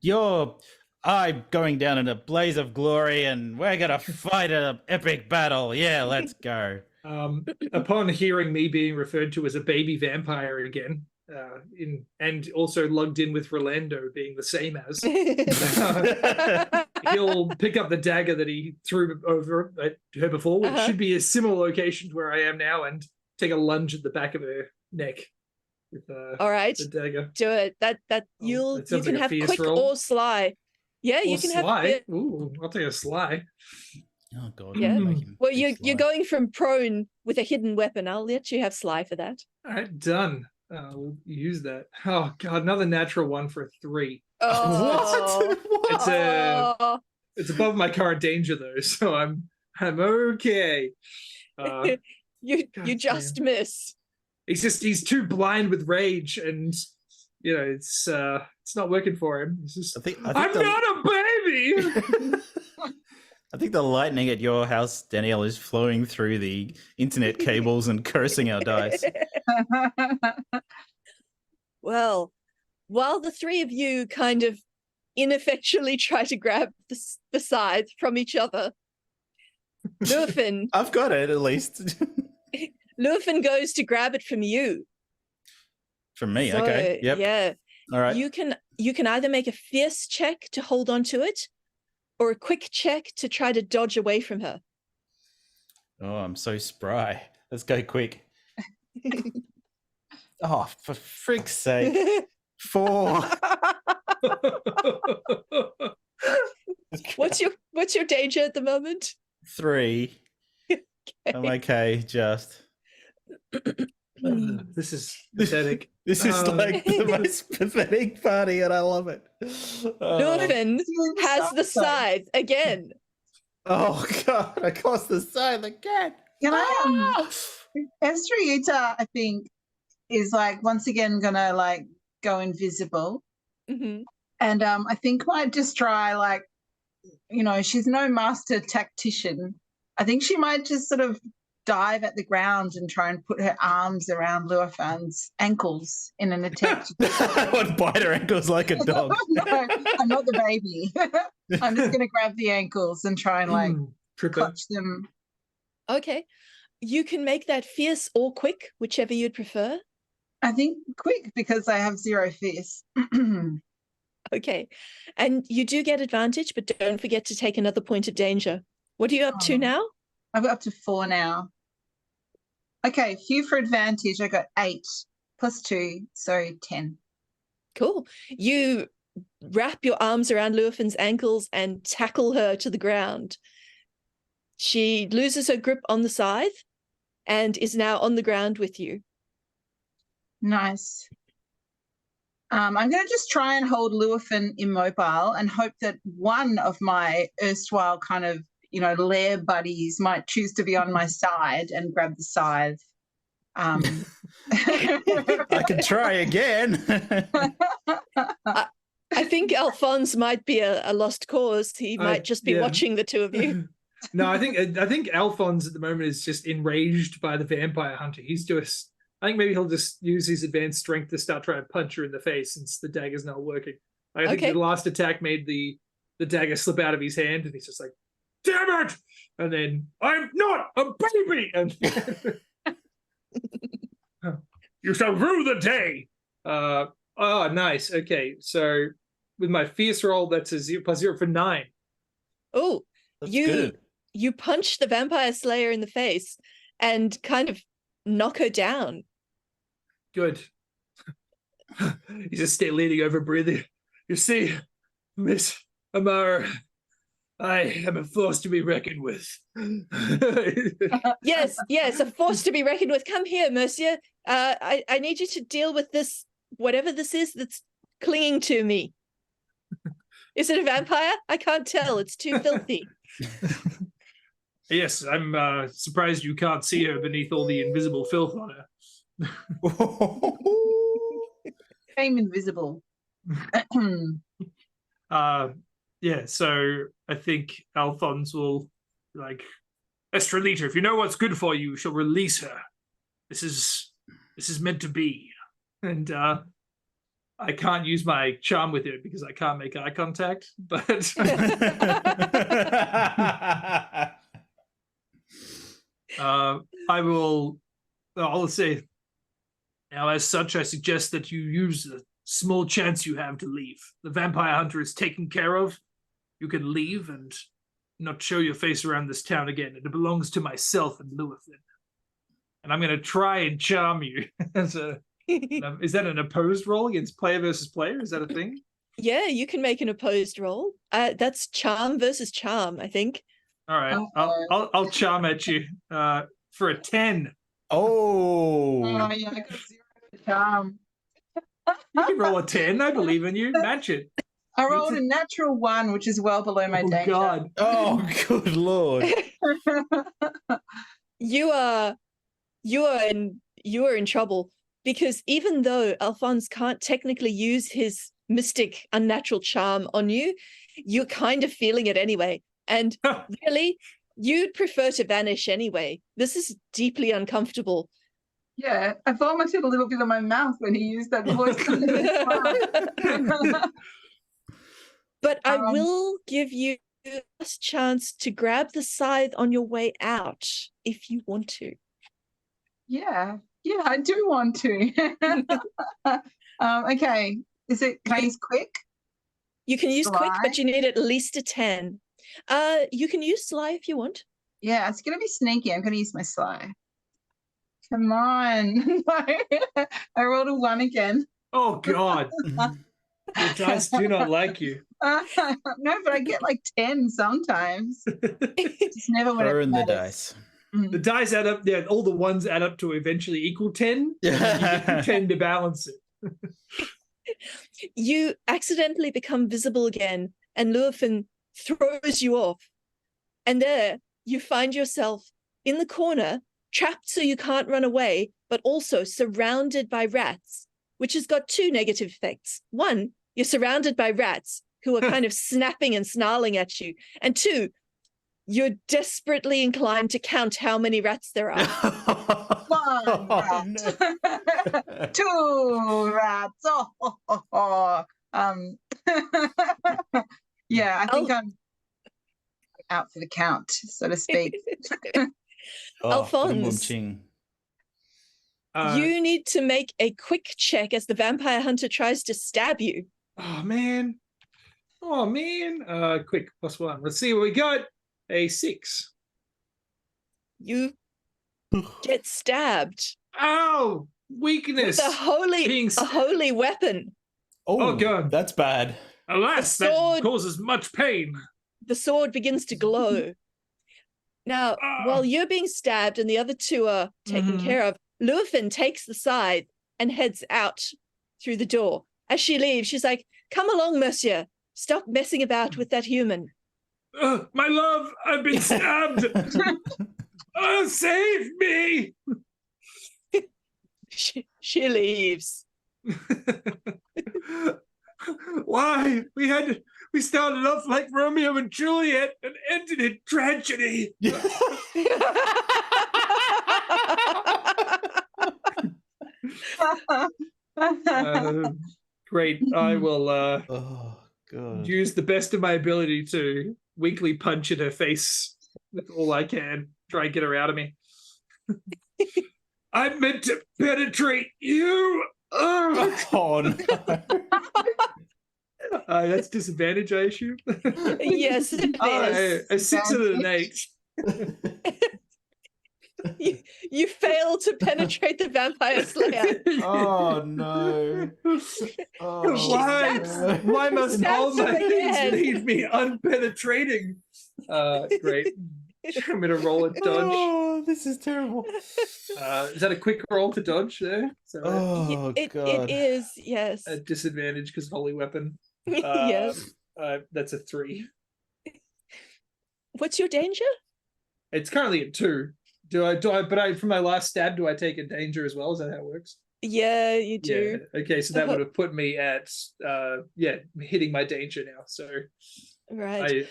going down in a blaze of glory and we're gonna fight an epic battle. Yeah, let's go. Upon hearing me being referred to as a baby vampire again, and also lugged in with Rolando being the same as, he'll pick up the dagger that he threw over at her before, which should be a similar location to where I am now, and take a lunge at the back of her neck with all right, the dagger. do it. That you can like have quick roll. or sly. Yeah, Or you can sly. have. Ooh, I'll take a sly. Oh god. Yeah. Well, you're you're going from prone with a hidden weapon. I'll let you have sly for that. All right, done. We'll use that. Oh god, another natural one for a 3. Oh, What? It's above my current danger though, so I'm okay. You just miss. He's too blind with rage, and it's not working for him. It's just, I'm not a baby. I think the lightning at your house, Danielle, is flowing through the internet cables and cursing our dice. Well, while the three of you kind of ineffectually try to grab the scythe from each other, Lurfin I've got it, at least. Lurfin goes to grab it from you. From me, So, okay. Yep. Yeah. All right. You can either make a fierce check to hold on to it, or a quick check to try to dodge away from her. Oh, I'm so spry. Let's go quick. Oh, for frig's sake. 4. What's your danger at the moment? 3. I'm okay, just. This is pathetic. This is like the most pathetic party, and I love it. Lurfin has the scythe again. Oh god, I caused the scythe again. Can I Estrellita, I think, is like once again gonna like go invisible. Mm-hmm. And I think might just try she's no master tactician. I think she might just sort of dive at the ground and try and put her arms around Luafan's ankles in an attempt. I would bite her ankles like a dog. No, I'm not the baby. I'm just going to grab the ankles and try and clutch them. Okay. You can make that fierce or quick, whichever you'd prefer. I think quick because I have 0 fierce. Okay. And you do get advantage, but don't forget to take another point of danger. What are you up to now? I've got up to 4 now. Okay, few for advantage. I got 8 plus 2, so 10. Cool. You wrap your arms around Lurfin's ankles and tackle her to the ground. She loses her grip on the scythe and is now on the ground with you. Nice. I'm going to just try and hold Lurfin immobile and hope that one of my erstwhile kind of lair buddies might choose to be on my side and grab the scythe. I can try again. I think Alphonse might be a lost cause. He might just be watching the two of you. No, I think Alphonse at the moment is just enraged by the vampire hunter. I think maybe he'll just use his advanced strength to start trying to punch her in the face since the dagger's not working. I think the last attack made the dagger slip out of his hand, and he's just like, damn it! And then, I'm not a baby! And you shall rue the day! Nice. Okay, so with my fierce roll, that's a 0+0 for 9. Oh, That's you good. you punch the vampire slayer in the face and kind of knock her down. Good. He's just stay leaning over, breathing. You see, Miss Amara, I am a force to be reckoned with. Yes, a force to be reckoned with. Come here, Mercia. I need you to deal with this, whatever this is that's clinging to me. Is it a vampire? I can't tell. It's too filthy. Yes, I'm surprised you can't see her beneath all the invisible filth on her. I'm invisible. Yeah, so I think Alphonse will, like, Estrelita, if you know what's good for you, she'll release her. This is meant to be. And I can't use my charm with it because I can't make eye contact, but I'll say, now as such, I suggest that you use the small chance you have to leave. The vampire hunter is taken care of. You can leave and not show your face around this town again. It belongs to myself and Lewithin. And I'm going to try and charm you. Is that an opposed roll against player versus player? Is that a thing? Yeah, you can make an opposed roll. That's charm versus charm, I think. All right, I'll charm at you for a 10. Oh. Oh, yeah, I got 0 for charm. You can roll a 10. I believe in you. Match it. I rolled a natural 1, which is well below my danger. God. Oh, good lord. You are in trouble, because even though Alphonse can't technically use his mystic unnatural charm on you, you're kind of feeling it anyway. And really, you'd prefer to vanish anyway. This is deeply uncomfortable. Yeah, I vomited a little bit on my mouth when he used that voice. But I will give you the last chance to grab the scythe on your way out if you want to. Yeah, I do want to. Okay, can I use quick? You can use quick, Sly? but you need at least a 10. You can use sly if you want. Yeah, it's going to be sneaky. I'm going to use my sly. Come on. I rolled a 1 again. Oh, God. Your dice do not like you. No, but I get like 10 sometimes. Just never when Throw it in the matters. dice. The dice add up. Yeah, all the ones add up to eventually equal 10. Yeah. You 10 to balance it. You accidentally become visible again, and Lewithin throws you off. And there you find yourself in the corner, trapped so you can't run away, but also surrounded by rats, which has got 2 negative effects. 1, you're surrounded by rats who are kind of snapping and snarling at you. And 2, you're desperately inclined to count how many rats there are. 1 rat. No. 2 rats. Yeah, I think I'm out for the count, so to speak. Alphonse, Ching. you need to make a quick check as the vampire hunter tries to stab you. Oh, man. Quick, +1. Let's see what we got. A 6. You get stabbed Ow! Weakness. with a holy weapon. Oh, God. That's bad. Alas, The sword- that causes much pain. The sword begins to glow. Now, while you're being stabbed and the other 2 are taken care of, Lewithin takes the scythe and heads out through the door. As she leaves, she's like, "Come along, Monsieur. Stop messing about with that human." My love, I've been stabbed. Save me. She leaves. Why? We started off like Romeo and Juliet and ended in tragedy. Great. I will Oh, God. use the best of my ability to winkly punch in her face with all I can. Try and get her out of me. I meant to penetrate you. Oh no. That's disadvantage, I assume. Yes, it is. A 6 and an 8. You fail to penetrate the vampire slayer. Oh no. Oh, Why must all Stabs my her things again. leave me unpenetrating? Great. I'm gonna roll a dodge. Oh, this is terrible. Is that a quick roll to dodge there? So Oh It god. is, yes. a disadvantage because holy weapon. Yes. That's a 3. What's your danger? It's currently at 2. But from my last stab, do I take a danger as well? Is that how it works? Yeah, you do. Yeah. Okay, so that would have put me at hitting my danger now. So Right.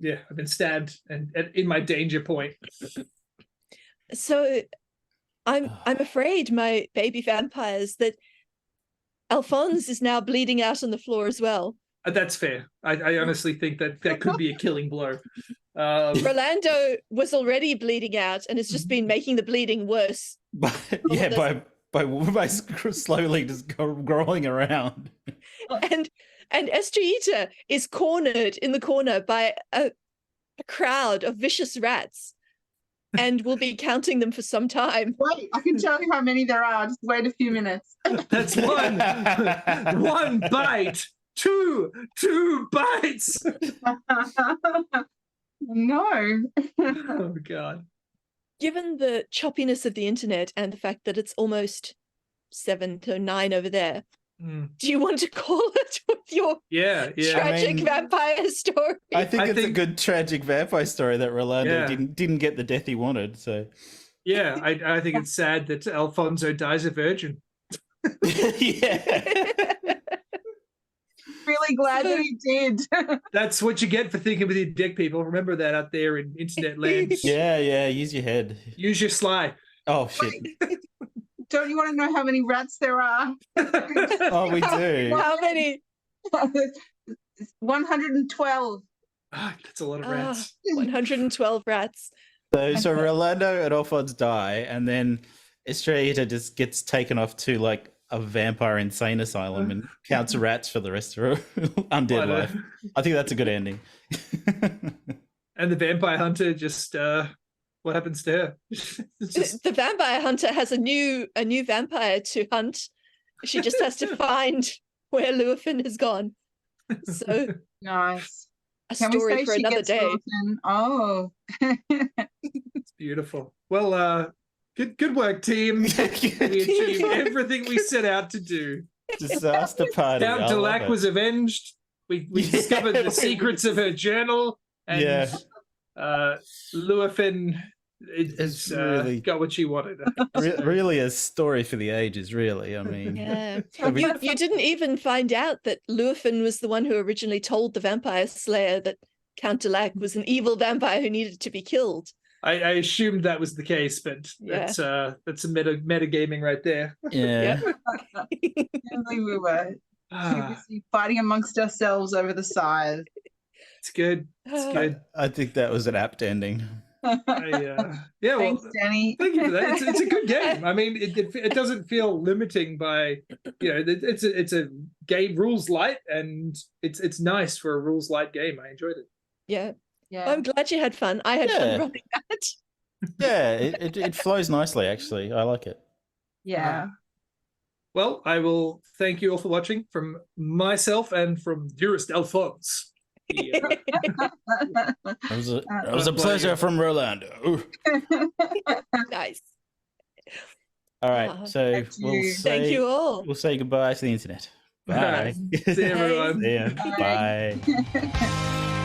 I've been stabbed and in my danger point. So I'm afraid, my baby vampires, that Alphonse is now bleeding out on the floor as well. That's fair. I honestly think that could be a killing blow. Rolando was already bleeding out and has just been making the bleeding worse. By slowly just growing around. And Estrellita is cornered in the corner by a crowd of vicious rats, and will be counting them for some time. Wait, I can tell you how many there are. Just wait a few minutes. That's one. One bite. Two bites. No. Oh god. Given the choppiness of the internet and the fact that it's almost 7 to 9 over there, do you want to call it with your tragic vampire story? I think it's a think- good tragic vampire story that Rolando didn't get the death he wanted. So Yeah, I think it's sad that Alfonso dies a virgin. yeah. Really glad that he did. That's what you get for thinking with your dick, people. Remember that out there in internet land. Yeah, use your head. Use your sly. Oh shit. Don't you want to know how many rats there are? Oh, we do. How many? 112. That's a lot of rats. 112 rats. So Rolando and Alphonse die, and then Estrellita just gets taken off to like a vampire insane asylum and counts rats for the rest of her undead life. I think that's a good ending. And the vampire hunter just what happens to her? The vampire hunter has a new vampire to hunt. She just has to find where Luafin has gone. So Nice. a Can we story say for she another gets day. Wilson? Oh. It's beautiful. Well, good work, team. We achieved everything we set out to do. Disaster party. Count Delac was avenged. We discovered the secrets of her journal, and Luafin has really got what she wanted. really a story for the ages, really. I mean, Yeah. You didn't even find out that Luafin was the one who originally told the vampire slayer that Count Delac was an evil vampire who needed to be killed. I assumed that was the case, but that's a metagaming right there. yeah. We were too busy fighting amongst ourselves over the size. It's good. It's good. I think that was an apt ending. Thanks, Danny. Thank you for that. It's a good game. I mean, it doesn't feel limiting by, it's a game rules light, and it's nice for a rules light game. I enjoyed it. Yeah. Yeah. I'm glad you had fun. I had fun running that. Yeah, it flows nicely, actually. I like it. Yeah. Well, I will thank you all for watching from myself and from dearest Alphonse. It was a pleasure from Rolando. Nice. All right, so Thank you all. We'll say goodbye to the internet. Bye. See you, everyone. See ya. Bye.